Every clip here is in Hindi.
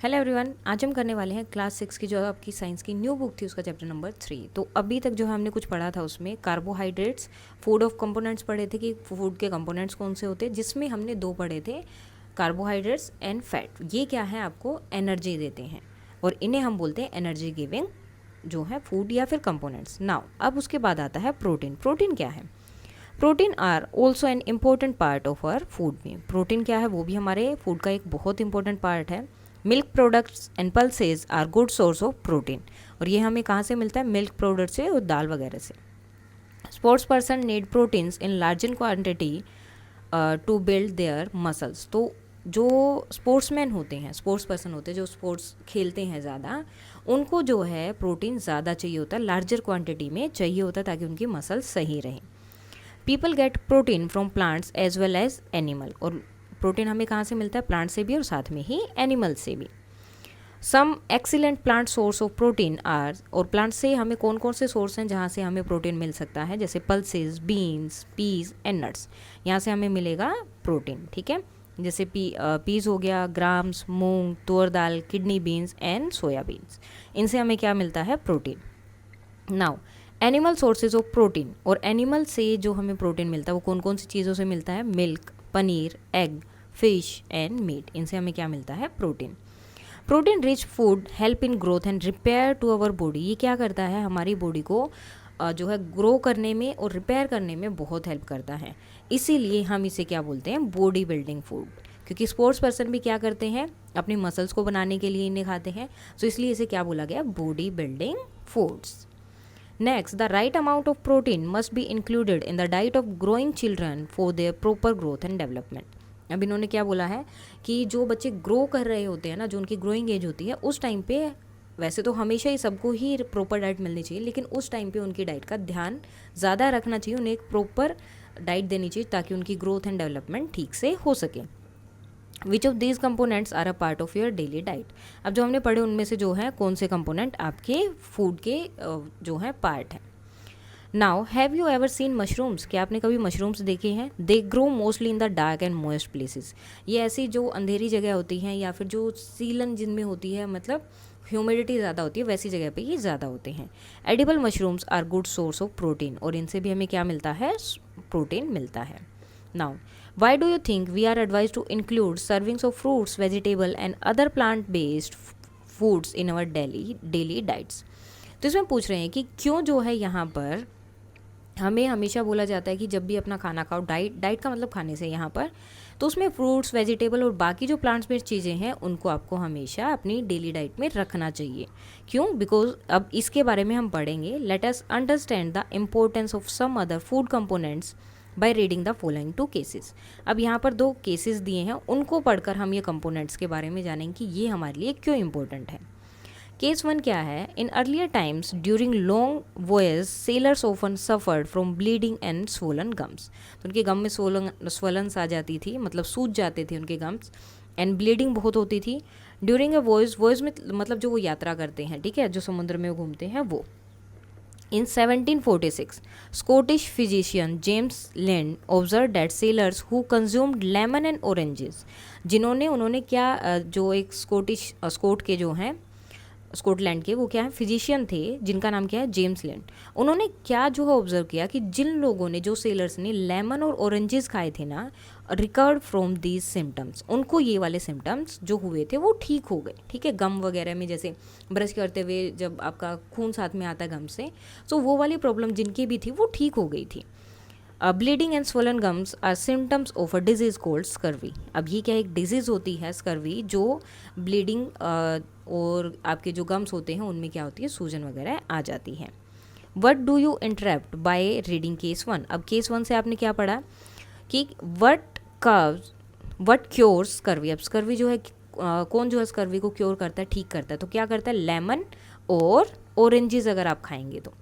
हेलो एवरीवन, आज हम करने वाले हैं क्लास 6 की जो आपकी साइंस की न्यू बुक थी उसका चैप्टर नंबर 3। तो अभी तक जो हमने कुछ पढ़ा था उसमें कार्बोहाइड्रेट्स, फूड ऑफ कंपोनेंट्स पढ़े थे कि फूड के कंपोनेंट्स कौन से होते हैं, जिसमें हमने दो पढ़े थे, कार्बोहाइड्रेट्स एंड फैट। ये क्या है, आपको एनर्जी देते हैं और इन्हें हम बोलते हैं एनर्जी गिविंग जो है फूड या फिर कंपोनेंट्स। नाउ अब उसके बाद आता है प्रोटीन। प्रोटीन क्या है? Protein are also an important part of our food में। प्रोटीन क्या है, वो भी हमारे फूड का एक बहुत इंपॉर्टेंट पार्ट है। Milk products and pulses are good source of protein. और ये हमें कहाँ से मिलता है? मिल्क प्रोडक्ट से और दाल वगैरह से। Sports person need proteins in larger quantity to build their muscles. तो जो स्पोर्ट्समैन होते हैं, स्पोर्ट्स पर्सन होते हैं जो स्पोर्ट्स खेलते हैं ज़्यादा, उनको जो है प्रोटीन ज़्यादा चाहिए होता है, लार्जर क्वांटिटी में चाहिए होता है ताकि उनकी मसल्स सही रहें। People get protein from plants as well as animal. और प्रोटीन हमें कहाँ से मिलता है? प्लांट से भी और साथ में ही एनिमल से भी। Some excellent plant source of protein are. और प्लांट से हमें कौन कौन से सोर्स हैं जहाँ से हमें प्रोटीन मिल सकता है? जैसे pulses, beans, peas and nuts, यहाँ से हमें मिलेगा प्रोटीन। ठीक है, जैसे पीज हो गया, grams, moong, toor dal, kidney beans and soya beans, इनसे हमें क्या मिलता है? Protein. Now animal sources of protein. और एनिमल से जो हमें प्रोटीन मिलता है वो कौन कौन सी चीज़ों से मिलता है? Milk, paneer, egg, fish and meat, इनसे हमें क्या मिलता है? Protein. Protein rich food help in growth and repair to our body. ये क्या करता है? हमारी बॉडी को जो है ग्रो करने में और रिपेयर करने में बहुत हेल्प करता है। इसीलिए हम इसे क्या बोलते हैं? Body building food. क्योंकि स्पोर्ट्स पर्सन भी क्या करते हैं? अपनी मसल्स को बनाने के लिए इन्हें खाते हैं, तो इसलिए इसे क्या बोला गया? Body building foods. Next, the right amount of protein must be included in the diet of growing children for their proper growth and development. अब इन्होंने क्या बोला है कि जो बच्चे ग्रो कर रहे होते हैं ना, जो उनकी ग्रोइंग एज होती है, उस टाइम पे वैसे तो हमेशा ही सबको ही प्रॉपर डाइट मिलनी चाहिए, लेकिन उस टाइम पे उनकी डाइट का ध्यान ज़्यादा रखना चाहिए, उन्हें एक प्रॉपर डाइट देनी चाहिए ताकि उनकी ग्रोथ एंड डेवलपमेंट ठीक से हो सके। Which of these components are a part of your daily diet. अब जो हमने पढ़े उनमें से जो है कौन से कंपोनेंट आपके फूड के जो है पार्ट हैं। Now have you ever seen mushrooms? क्या आपने कभी मशरूम्स देखे हैं? They grow mostly in the dark and moist places. ये ऐसी जो अंधेरी जगह होती हैं या फिर जो सीलन जिनमें होती है, मतलब ह्यूमिडिटी ज़्यादा होती है, वैसी जगह पे ये ज़्यादा होते हैं। Edible mushrooms are good source of protein. और इनसे भी हमें क्या मिलता है? प्रोटीन मिलता है। Now, why do you think we are advised to include servings of fruits, vegetable and other plant-based foods in our daily diets? तो इसमें पूछ रहे हैं कि क्यों जो है यहाँ पर हमें हमेशा बोला जाता है कि जब भी अपना खाना खाओ, डाइट का मतलब खाने से यहाँ पर, तो उसमें फ्रूट्स, वेजिटेबल और बाकी जो प्लांट्स बेस्ड चीज़ें हैं उनको आपको हमेशा अपनी डेली डाइट में रखना चाहिए। क्यों? बिकॉज अब इसके बारे में हम पढ़ेंगे। Let us understand the importance of some other food components by reading the following 2 cases. अब यहाँ पर 2 केसेस दिए हैं, उनको पढ़कर हम ये कंपोनेंट्स के बारे में जानेंगे कि ये हमारे लिए क्यों इंपॉर्टेंट है। केस 1 क्या है? In earlier times during long voyage sellers often suffered from bleeding and swollen gums. तो उनके गम में स्वलन्स आ जाती थी, मतलब सूज जाते थे उनके गम्स, एंड ब्लीडिंग बहुत होती थी। ड्यूरिंग अ वॉयज में मतलब जो वो यात्रा करते हैं, ठीक है, जो समुद्र में घूमते हैं वो। In 1746, Scottish physician James Lind observed that sailors who consumed lemon and oranges, उन्होंने क्या जो एक स्कॉट के जो हैं, स्कॉटलैंड के, वो क्या है? फिजिशियन थे जिनका नाम क्या है? जेम्स लिंड। उन्होंने क्या जो है ऑब्जर्व किया कि जिन लोगों ने, जो सेलर्स ने लेमन और ऑरेंजेस खाए थे ना, रिकवर्ड फ्रॉम दीज सिम्टम्स, उनको ये वाले सिम्टम्स जो हुए थे वो ठीक हो गए। ठीक है, गम वगैरह में जैसे ब्रश करते हुए जब आपका खून साथ में आता है गम से, तो वो वाली प्रॉब्लम जिनकी भी थी वो ठीक हो गई थी। Bleeding and swollen gums are symptoms of a disease called scurvy. अब ये क्या एक डिजीज़ होती है स्कर्वी, जो ब्लीडिंग और आपके जो गम्स होते हैं उनमें क्या होती है? सूजन वगैरह आ जाती है। What do you interrupt by reading case 1? अब केस 1 से आपने क्या पढ़ा कि वट क्योर्स स्कर्वी। अब स्कर्वी जो है कौन जो है स्कर्वी को क्योर करता है, ठीक करता है? तो क्या करता है? लेमन और ऑरेंजेस अगर आप खाएंगे तो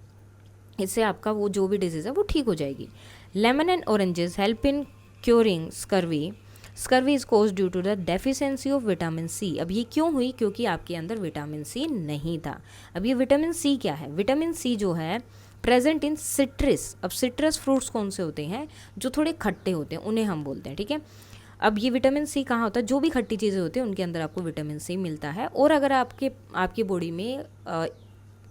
इससे आपका वो जो भी डिजीज़ है वो ठीक हो जाएगी। Lemon and oranges help in curing scurvy. Scurvy is cause due to the deficiency of vitamin C. अब ये क्यों हुई? क्योंकि आपके अंदर विटामिन सी नहीं था। अब ये विटामिन सी क्या है? विटामिन सी जो है प्रेजेंट इन सिट्रस। अब सिट्रस फ्रूट्स कौन से होते हैं? जो थोड़े खट्टे होते हैं उन्हें हम बोलते हैं, ठीक है। अब ये विटामिन सी कहाँ होता है, जो भी खट्टी चीज़ें होती हैं उनके अंदर आपको विटामिन सी मिलता है। और अगर आपकी बॉडी में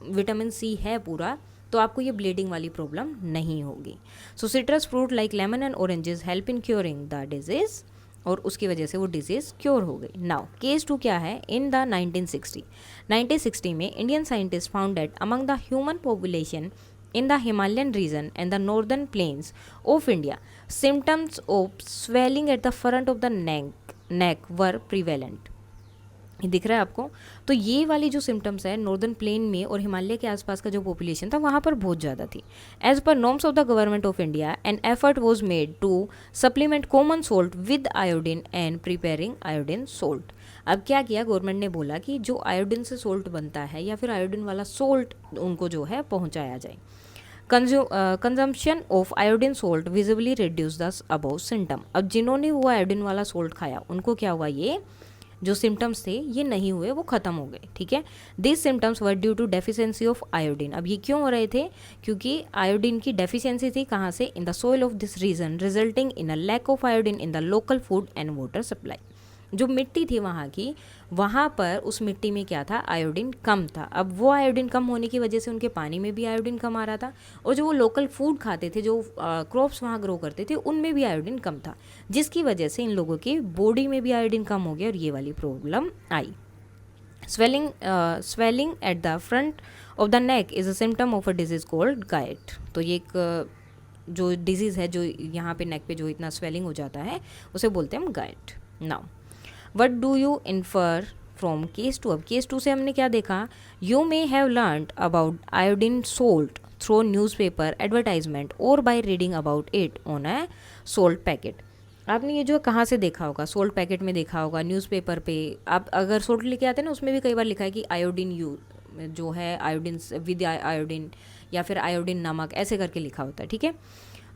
विटामिन सी है पूरा, तो आपको ये ब्लीडिंग वाली प्रॉब्लम नहीं होगी। So citrus fruit like lemon and oranges help in curing the disease, और उसकी वजह से वो डिजीज़ क्योर हो गई। नाउ केस 2 क्या है, इन द 1960 में Indian scientist found that among the human population in the Himalayan region and the northern plains of India, symptoms of swelling at the front of the neck were prevalent। ये दिख रहा है आपको? तो ये वाली जो सिम्टम्स है नॉर्दर्न प्लेन में और हिमालय के आसपास का जो पॉपुलेशन था वहाँ पर बहुत ज़्यादा थी। As per norms of the government of India an effort was made to supplement common salt with iodine and preparing iodine salt. अब क्या किया गवर्नमेंट ने, बोला कि जो आयोडीन से सोल्ट बनता है या फिर आयोडीन वाला सोल्ट उनको जो है पहुँचाया जाए। Consumption of iodine salt visibly reduce the above symptom. अब जिन्होंने वो आयोडीन वाला सोल्ट खाया उनको क्या हुआ, ये जो सिम्टम्स थे ये नहीं हुए, वो ख़त्म हो गए। ठीक है, this symptoms were due to deficiency of iodine. अब ये क्यों हो रहे थे, क्योंकि आयोडीन की डेफिशिएंसी थी कहाँ से, in the soil of this region resulting in a lack of iodine in the local food and water supply. जो मिट्टी थी वहाँ की, वहाँ पर उस मिट्टी में क्या था, आयोडीन कम था। अब वो आयोडीन कम होने की वजह से उनके पानी में भी आयोडीन कम आ रहा था, और जो वो लोकल फूड खाते थे, जो क्रॉप्स वहाँ ग्रो करते थे, उनमें भी आयोडीन कम था, जिसकी वजह से इन लोगों की बॉडी में भी आयोडीन कम हो गया और ये वाली problem I. Swelling at the front of the neck is a symptom of a disease called gait. तो ये एक जो डिजीज़ है, जो यहाँ पे नेक पे जो इतना स्वेलिंग हो जाता है, उसे बोलते हैं हम goitre. Now what do you infer from case 2। अब केस 2 से हमने क्या देखा, you may have learned about iodine salt through newspaper advertisement और by reading about it on a salt packet. आपने ये जो कहाँ से देखा होगा, सोल्ट पैकेट में देखा होगा, न्यूज़पेपर पे। आप अगर सोल्ट लेके आते हैं ना, उसमें भी कई बार लिखा है कि आयोडीन यू जो है आयोडीन विद आयोडीन या फिर आयोडीन नमक, ऐसे करके लिखा होता है। ठीक है,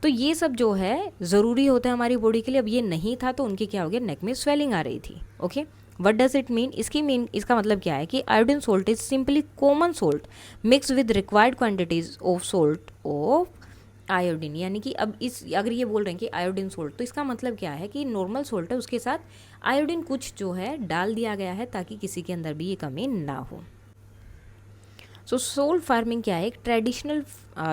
तो ये सब जो है ज़रूरी होता है हमारी बॉडी के लिए। अब ये नहीं था तो उनकी क्या हो गया, नेक में स्वेलिंग आ रही थी। Okay, what does it mean, इसका मतलब क्या है कि iodine salt is simply common salt mix with required quantities of salt of iodine. यानी कि अब अगर ये बोल रहे हैं कि आयोडीन सोल्ट, तो इसका मतलब क्या है कि नॉर्मल सोल्ट है, उसके साथ आयोडीन कुछ जो है डाल दिया गया है ताकि किसी के अंदर भी ये कमी ना हो। सो सोल्ट फार्मिंग क्या है, एक ट्रेडिशनल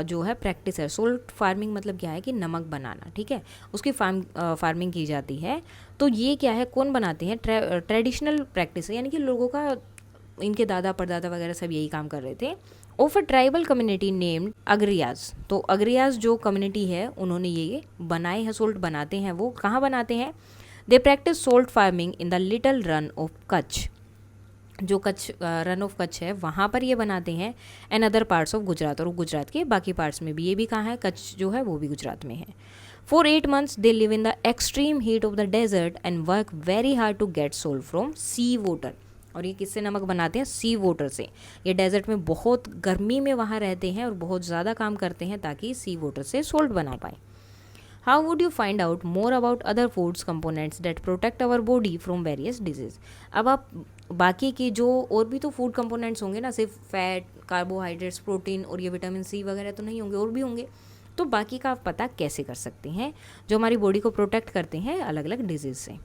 जो है प्रैक्टिस है। सोल्ट फार्मिंग मतलब क्या है कि नमक बनाना। ठीक है, उसकी फार्मिंग की जाती है। तो ये क्या है, कौन बनाते हैं, ट्रेडिशनल प्रैक्टिस है, यानी कि लोगों का, इनके दादा परदादा वगैरह सब यही काम कर रहे थे। Of a tribal community named Agariyas. तो अग्रियाज जो कम्युनिटी है उन्होंने ये बनाए हैं, सोल्ट बनाते हैं। वो कहाँ बनाते हैं, they practise salt farming in the little Rann of Kutch. जो कच्छ रन ऑफ कच्छ है वहाँ पर ये बनाते हैं, and other parts of Gujarat, और गुजरात के बाकी पार्ट्स में भी। ये भी कहाँ है, कच्छ जो है वो भी गुजरात में है। For 8 months they live in the extreme heat of the desert and work very hard to get salt from sea water. और ये किससे नमक बनाते हैं, सी वाटर से। ये डेजर्ट में बहुत गर्मी में वहाँ रहते हैं और बहुत ज़्यादा काम करते हैं ताकि सी वाटर से सोल्ट बना पाए। How would you find out more about other foods components that protect our body from various disease. अब आप बाकी के जो और भी तो फूड कंपोनेंट्स होंगे ना, सिर्फ फैट, कार्बोहाइड्रेट्स, प्रोटीन और ये विटामिन सी वगैरह तो नहीं होंगे, और भी होंगे। तो बाकी का आप पता कैसे कर सकते हैं, जो हमारी बॉडी को प्रोटेक्ट करते हैं अलग अलग डिजीज से।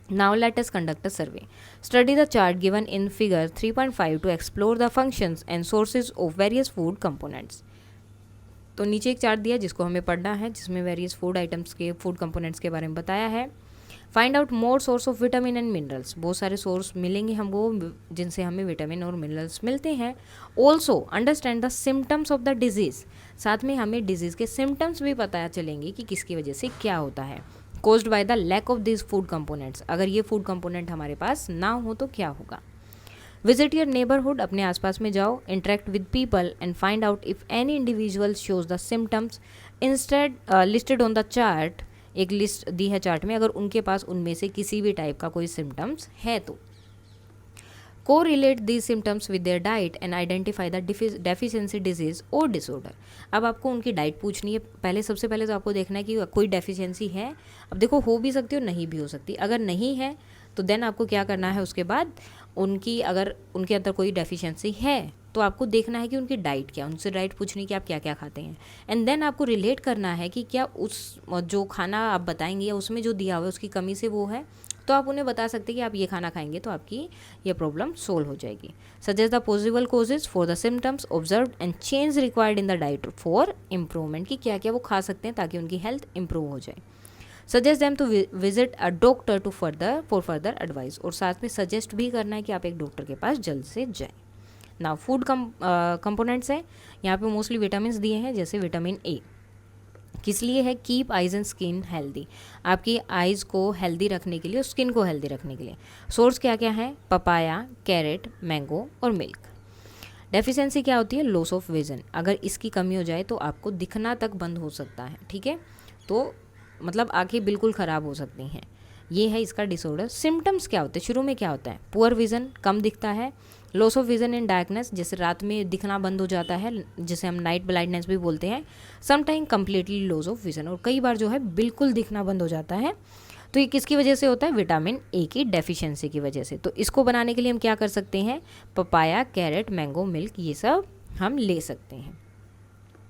Now let us conduct a survey. Study the chart given in figure 3.5 to explore the functions and sources of various food components. तो नीचे एक चार्ट दिया जिसको हमें पढ़ना है, जिसमें वेरियस फूड आइटम्स के, फूड कंपोनेंट्स के बारे में बताया है। Find out more source of vitamin and minerals. बहुत सारे सोर्स मिलेंगे हमको जिनसे हमें विटामिन और मिनरल्स मिलते हैं। Also understand the symptoms of the disease. साथ में हमें डिजीज़ के सिम्टम्स भी पता चलेंगे कि किसकी वजह से क्या होता है। Caused by the lack of this food components. अगर ये फूड कंपोनेंट हमारे पास ना हो तो क्या होगा। Visit your neighbourhood. अपने आसपास में जाओ, interact with people and find out if any individual shows the symptoms instead listed on the chart. एक लिस्ट दी है चार्ट में, अगर उनके पास उनमें से किसी भी टाइप का कोई सिम्टम्स है तो को relate these symptoms with their diet and identify the deficiency disease और डिसऑर्डर। अब आपको उनकी डाइट पूछनी है। पहले सबसे पहले तो आपको देखना है कि कोई डेफिशिएंसी है। अब देखो, हो भी सकती है और नहीं भी हो सकती। अगर नहीं है तो देन आपको क्या करना है, उसके बाद उनकी, अगर उनके अंदर कोई डेफिशिएंसी है तो आपको देखना है कि उनकी डाइट क्या है, उनसे डाइट पूछनी कि आप क्या क्या खाते हैं, एंड देन आपको रिलेट करना है कि क्या उस जो खाना आप बताएंगे या उसमें जो दिया हुआ है उसकी कमी से वो है, तो आप उन्हें बता सकते हैं कि आप ये खाना खाएंगे तो आपकी ये प्रॉब्लम सोल्व हो जाएगी। Suggest the possible causes for the symptoms observe and change required in the diet for improvement, कि क्या क्या वो खा सकते हैं ताकि उनकी हेल्थ इंप्रूव हो जाए। Suggest them to visit a doctor to further advice, और साथ में सजेस्ट भी करना है कि आप एक डॉक्टर के पास जल्द से जाएं। ना फूड कंपोनेंट्स है, यहाँ पे मोस्टली विटामिन दिए हैं, जैसे विटामिन ए किस लिए है, keep eyes and skin healthy, आपकी आइज़ को हेल्दी रखने के लिए और स्किन को हेल्दी रखने के लिए। सोर्स क्या क्या है, पपाया, कैरेट, मैंगो और मिल्क। डेफिशिएंसी क्या होती है, लॉस ऑफ विजन, अगर इसकी कमी हो जाए तो आपको दिखना तक बंद हो सकता है, ठीक है, तो मतलब आंखें बिल्कुल ख़राब हो सकती हैं, ये है इसका डिसऑर्डर। सिम्टम्स क्या होते हैं, शुरू में क्या होता है, पुअर विजन, कम दिखता है, loss of vision in darkness, जैसे रात में दिखना बंद हो जाता है, जिसे हम नाइट ब्लाइंडनेस भी बोलते हैं, sometime completely loss of vision, और कई बार जो है बिल्कुल दिखना बंद हो जाता है। तो ये किसकी वजह से होता है, विटामिन ए की डेफिशिएंसी की वजह से। तो इसको बनाने के लिए हम क्या कर सकते हैं, पपाया, कैरेट, मैंगो, मिल्क, ये सब हम ले सकते हैं।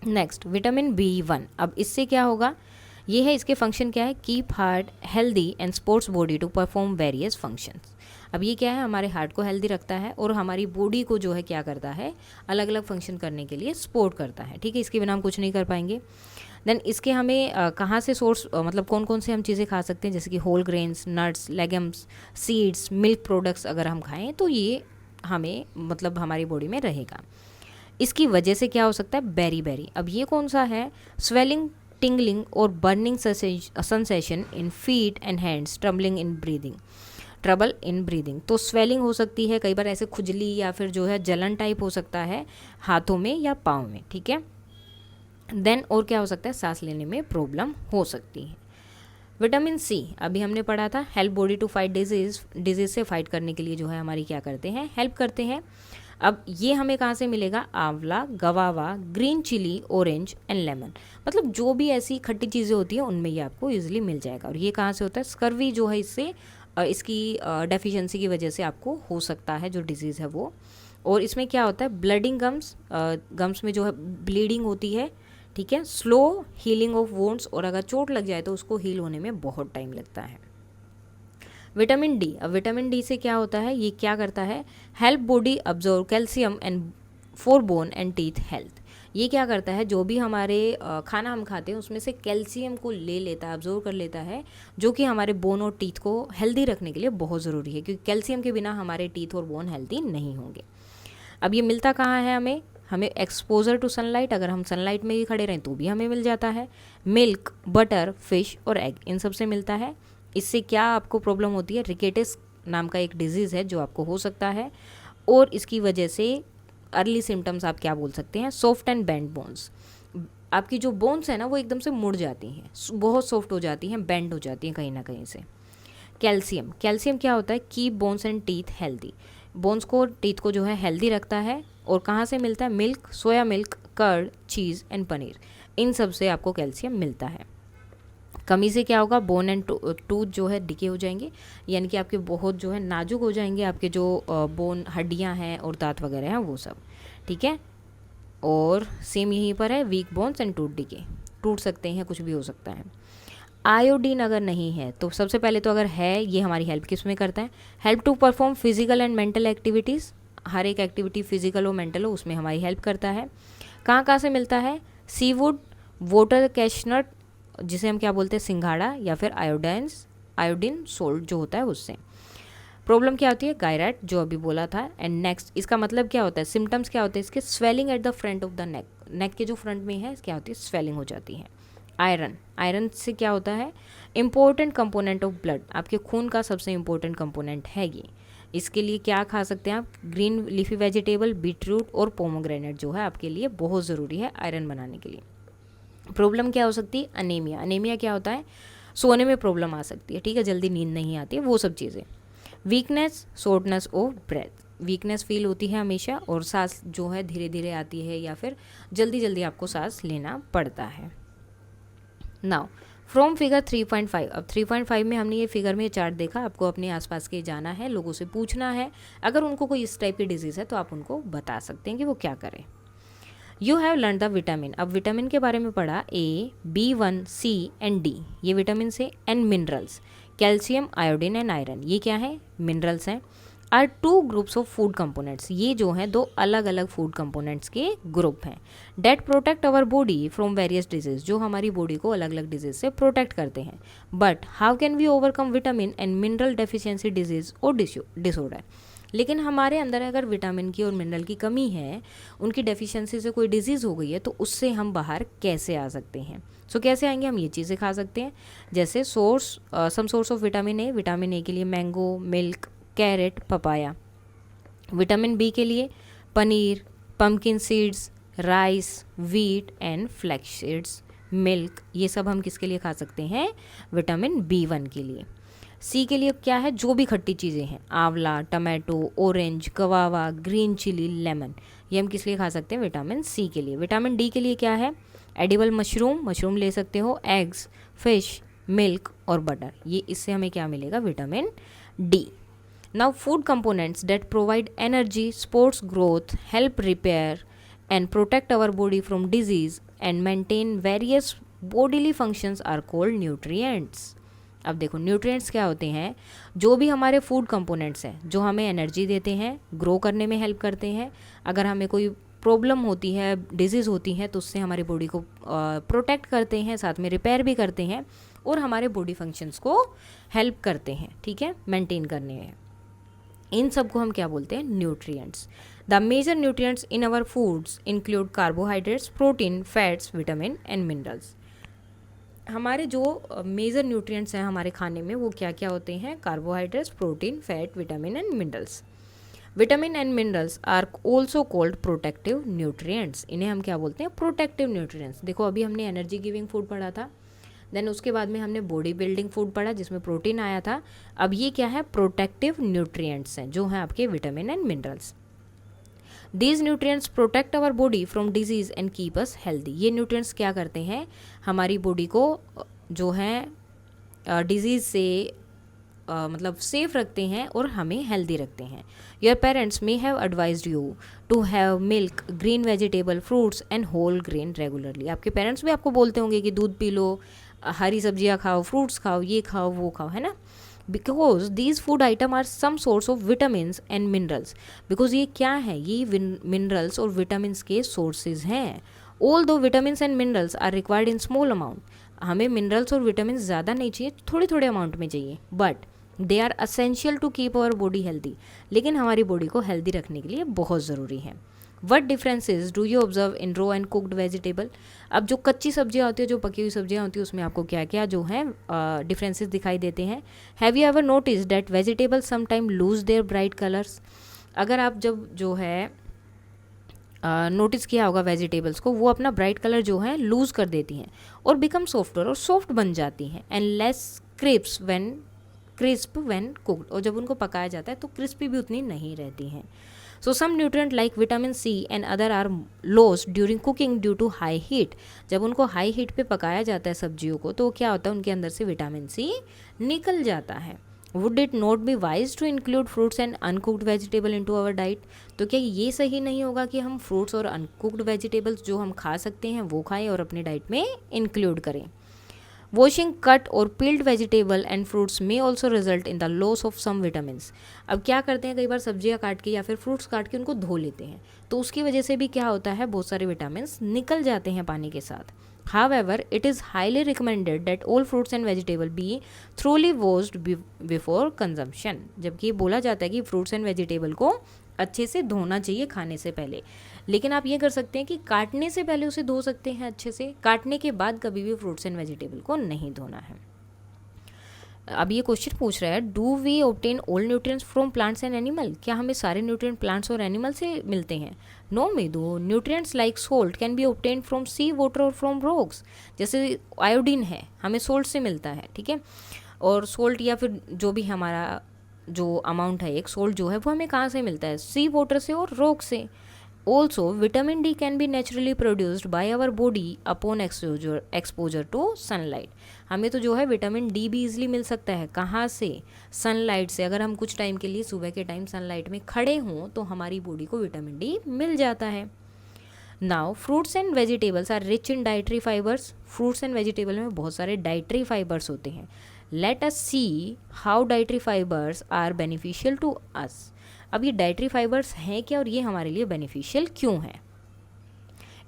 नेक्स्ट विटामिन B1, अब इससे क्या होगा, ये है इसके फंक्शन क्या है, keep heart healthy and supports body to perform various functions. अब ये क्या है, हमारे हार्ट को हेल्दी रखता है और हमारी बॉडी को जो है क्या करता है, अलग अलग फंक्शन करने के लिए सपोर्ट करता है, ठीक है, इसके बिना हम कुछ नहीं कर पाएंगे। देन इसके हमें कहाँ से सोर्स, मतलब कौन कौन से हम चीज़ें खा सकते हैं, जैसे कि whole grains, nuts, legumes, seeds, milk products अगर हम खाएं तो ये हमें मतलब हमारी बॉडी में रहेगा। इसकी वजह से क्या हो सकता है, बेरी बेरी, अब ये कौन सा है, स्वेलिंग, टिंगलिंग और burning sensation in feet and hands, trouble in breathing, तो स्वेलिंग हो सकती है, कई बार ऐसे खुजली या फिर जो है जलन टाइप हो सकता है हाथों में या पाँव में, ठीक है। देन और क्या हो सकता है, सांस लेने में प्रॉब्लम हो सकती है। विटामिन सी अभी हमने पढ़ा था, help body to fight disease से फाइट करने के लिए जो है हमारी क्या करते हैं, हेल्प करते हैं। अब ये हमें कहाँ से मिलेगा, amla, guava, green chilli, orange and lemon, मतलब जो भी ऐसी खट्टी चीज़ें होती हैं उनमें ये आपको इजीली मिल जाएगा। और ये कहाँ से होता है, स्कर्वी जो है इससे इसकी डेफिशिएंसी की वजह से आपको हो सकता है जो डिजीज़ है वो। और इसमें क्या होता है, ब्लडिंग गम्स में जो है ब्लीडिंग होती है, ठीक है, स्लो हीलिंग ऑफ वोन्ड्स, और अगर चोट लग जाए तो उसको हील होने में बहुत टाइम लगता है। विटामिन डी, अब विटामिन डी से क्या होता है, ये क्या करता है, help body absorb calcium and for bone and teeth health, ये क्या करता है, जो भी हमारे खाना हम खाते हैं उसमें से कैल्शियम को ले लेता है, अब्जॉर्व कर लेता है, जो कि हमारे बोन और टीथ को हेल्दी रखने के लिए बहुत ज़रूरी है, क्योंकि कैल्शियम के बिना हमारे टीथ और बोन हेल्दी नहीं होंगे। अब ये मिलता कहाँ है हमें एक्सपोजर टू सनलाइट, अगर हम सनलाइट में ही खड़े रहें तो भी हमें मिल जाता है। मिल्क, बटर, फिश और एग, इन सब से मिलता है। इससे क्या आपको प्रॉब्लम होती है, रिकेटिस नाम का एक डिजीज़ है जो आपको हो सकता है, और इसकी वजह से अर्ली सिम्टम्स आप क्या बोल सकते हैं, सॉफ्ट एंड बेंड बोन्स, आपकी जो बोन्स है ना वो एकदम से मुड़ जाती हैं, बहुत सॉफ्ट हो जाती हैं, बेंड हो जाती हैं कहीं ना कहीं से। कैल्शियम, कैल्शियम क्या होता है, keep bones and teeth healthy, bones को टीथ को जो है हेल्दी रखता है। और कहाँ से मिलता है, milk, soya milk, curd, cheese and paneer, इन सब से आपको कैल्शियम मिलता है। कमी से क्या होगा, बोन एंड टूथ जो है डिके हो जाएंगे, यानी कि आपके बहुत जो है नाजुक हो जाएंगे, आपके जो बोन हड्डियां हैं और दांत वगैरह हैं वो सब, ठीक है। और सेम यहीं पर है, weak bones and tooth decay, टूट सकते हैं, कुछ भी हो सकता है। आयोडीन अगर नहीं है तो सबसे पहले तो अगर है, ये हमारी हेल्प किस में करता है, help to perform physical and mental activities, हर एक एक्टिविटी फिजिकल हो मेंटल हो उसमें हमारी हेल्प करता है। कहाँ कहाँ से मिलता है, सीवुड, वाटर कैशनट, जिसे हम क्या बोलते हैं सिंघाड़ा, या फिर आयोडीन सोल्ट जो होता है उससे। प्रॉब्लम क्या होती है, गायराट जो अभी बोला था। एंड नेक्स्ट इसका मतलब क्या होता है, सिम्टम्स क्या होते हैं इसके, swelling at the front of the neck, neck के जो फ्रंट में है क्या होती है, स्वेलिंग हो जाती है। आयरन, आयरन से क्या होता है, इंपॉर्टेंट कंपोनेंट ऑफ ब्लड, आपके खून का सबसे इंपॉर्टेंट कंपोनेंट है ये। इसके लिए क्या खा सकते हैं आप, ग्रीन लीफी वेजिटेबल, बीटरूट और पोमोग्रेनेट जो है आपके लिए बहुत ज़रूरी है आयरन बनाने के लिए। प्रॉब्लम क्या हो सकती है, अनीमिया, अनीमिया क्या होता है, सोने में प्रॉब्लम आ सकती है, ठीक है, जल्दी नींद नहीं आती है, वो सब चीज़ें। Weakness, shortness of breath, weakness feel होती है हमेशा, और सांस जो है धीरे धीरे आती है, या फिर जल्दी जल्दी आपको सांस लेना पड़ता है। नाउ फ्रॉम फिगर 3.5, अब 3.5 में हमने ये फिगर में चार्ट देखा, आपको अपने आसपास के जाना है, लोगों से पूछना है, अगर उनको कोई इस टाइप की डिजीज़ है तो आप उनको बता सकते हैं कि वो क्या करें। You have learn the vitamin, अब विटामिन के बारे में पढ़ा, A, B1, C and D, ये विटामिन से, and minerals, calcium, iodine and iron, ये क्या है, मिनरल्स हैं। Are two groups of food components, ये जो हैं दो अलग अलग फूड कंपोनेंट्स के ग्रुप हैं। That protect our body from various disease, जो हमारी बॉडी को अलग अलग डिजीज से प्रोटेक्ट करते हैं। But how can we overcome vitamin and mineral deficiency disease और डिसऑर्डर, लेकिन हमारे अंदर अगर विटामिन की और मिनरल की कमी है, उनकी डेफिशिएंसी से कोई डिजीज़ हो गई है, तो उससे हम बाहर कैसे आ सकते हैं। सो कैसे आएंगे, हम ये चीज़ें खा सकते हैं, जैसे some source of vitamin A, vitamin A के लिए mango, milk, carrot, papaya. Vitamin B के लिए paneer, pumpkin seeds, rice, wheat and flax seeds, milk, ये सब हम किसके लिए खा सकते हैं, विटामिन B1 के लिए। सी के लिए क्या है, जो भी खट्टी चीज़ें हैं, amla, tomato, orange, guava, green chilli, lemon, ये हम किस लिए खा सकते हैं, विटामिन सी के लिए। विटामिन डी के लिए क्या है, एडिबल मशरूम ले सकते हो, एग्स, फिश, मिल्क और बटर, ये इससे हमें क्या मिलेगा, vitamin D. Now food components that provide energy, supports growth, help repair and protect our body from disease and maintain various bodily functions are called nutrients. अब देखो न्यूट्रिएंट्स क्या होते हैं, जो भी हमारे फूड कंपोनेंट्स हैं, जो हमें एनर्जी देते हैं, ग्रो करने में हेल्प करते हैं, अगर हमें कोई प्रॉब्लम होती है, डिजीज़ होती है, तो उससे हमारी बॉडी को प्रोटेक्ट करते हैं, साथ में रिपेयर भी करते हैं और हमारे बॉडी फंक्शंस को हेल्प करते हैं, ठीक है, मेंटेन करने में। इन सब को हम क्या बोलते हैं, nutrients. The major nutrients in our foods include carbohydrates, protein, fats, vitamin and minerals. हमारे जो मेजर न्यूट्रिएंट्स हैं हमारे खाने में, वो क्या क्या होते हैं, carbohydrates, protein, fat, vitamin and minerals. Vitamin and minerals are also called protective nutrients, इन्हें हम क्या बोलते हैं, प्रोटेक्टिव न्यूट्रिएंट्स। देखो अभी हमने एनर्जी गिविंग फूड पढ़ा था, देन उसके बाद में हमने बॉडी बिल्डिंग फूड पढ़ा जिसमें प्रोटीन आया था, अब ये क्या है, प्रोटेक्टिव न्यूट्रिएंट्स हैं, जो हैं आपके vitamin and minerals. These nutrients protect our body from disease and keep us healthy. ये न्यूट्रिएंट्स क्या करते हैं, हमारी बॉडी को जो है डिजीज़ से मतलब सेफ रखते हैं और हमें हेल्दी रखते हैं। Your parents may have advised you to have milk, green vegetable, fruits and whole grain regularly. आपके पेरेंट्स भी आपको बोलते होंगे कि दूध पी लो, हरी सब्जियाँ खाओ, फ्रूट्स खाओ, ये खाओ, वो खाओ, है ना, because these food item are some source of vitamins and minerals. Because ये क्या है, ये मिनरल्स और विटामिन्स के सोर्सेज हैं। Although vitamins and minerals are required in small amount, हमें मिनरल्स और विटामिन्स ज़्यादा नहीं चाहिए, थोड़े थोड़े अमाउंट में चाहिए, but they are essential to keep our body healthy, लेकिन हमारी बॉडी को हेल्दी रखने के लिए बहुत ज़रूरी है। What differences do you observe in raw and cooked vegetable. अब जो कच्ची सब्जियां होती है, जो पकी हुई सब्जियां होती है, उसमें आपको क्या क्या जो है डिफरेंसेस दिखाई देते हैं। Have you ever notice that vegetable sometime lose their bright colours. अगर आप जब जो है नोटिस किया होगा वेजिटेबल्स को, वो अपना ब्राइट कलर जो है लूज कर देती हैं और बिकम सॉफ्टर और सॉफ्ट बन जाती हैं, and less crisp when cooked, और जब उनको पकाया जाता है तो क्रिस्पी भी उतनी नहीं रहती हैं। So some nutrient like vitamin C and other are lost during cooking due to high heat. जब उनको हाई हीट पे पकाया जाता है सब्जियों को, तो क्या होता है, उनके अंदर से विटामिन सी निकल जाता है। Would it not be wise to include fruits and uncooked vegetable into our diet. तो क्या ये सही नहीं होगा कि हम फ्रूट्स और अनकुक्ड वेजिटेबल्स जो हम खा सकते हैं वो खाएं और अपने डाइट में इंक्लूड करें। वॉशिंग कट और peeled vegetable and fruits may also result in the loss of some vitamins. अब क्या करते हैं, कई बार सब्जियां काट के या फिर फ्रूट्स काट के उनको धो लेते हैं, तो उसकी वजह से भी क्या होता है, बहुत सारे विटामिन्स निकल जाते हैं पानी के साथ। However, it is highly recommended that all fruits and vegetables be thoroughly washed before consumption. जबकि बोला जाता है कि फ्रूट्स एंड वेजिटेबल को अच्छे से धोना चाहिए खाने से पहले, लेकिन आप ये कर सकते हैं कि काटने से पहले उसे धो सकते हैं अच्छे से, काटने के बाद कभी भी फ्रूट्स एंड वेजिटेबल को नहीं धोना है। अब ये क्वेश्चन पूछ रहा है, do we obtain all nutrients from plants and animal. क्या हमें सारे न्यूट्रिएंट प्लांट्स और एनिमल से मिलते हैं। नो मेदो, nutrients like salt can be obtain from sea water और फ्रॉम रॉक्स। जैसे आयोडीन है, हमें सोल्ट से मिलता है, ठीक है, और सोल्ट या फिर जो भी हमारा जो अमाउंट है, एक सोल्ट जो है वो हमें कहाँ से मिलता है, सी वाटर से और रॉक से। Also, vitamin D can be naturally produced by our body upon exposure to sunlight. हमें तो जो है विटामिन डी भी इजीली मिल सकता है, कहाँ से? सनलाइट से। अगर हम कुछ टाइम के लिए सुबह के टाइम सनलाइट में खड़े हों तो हमारी बॉडी को विटामिन डी मिल जाता है। Now fruits and vegetables are rich in dietary fibers. Fruits and vegetable में बहुत सारे डाइटरी फाइबर्स होते हैं। Let us see how dietary fibers are beneficial to us. अब ये डाइटरी फाइबर्स हैं क्या और ये हमारे लिए बेनिफिशियल क्यों हैं?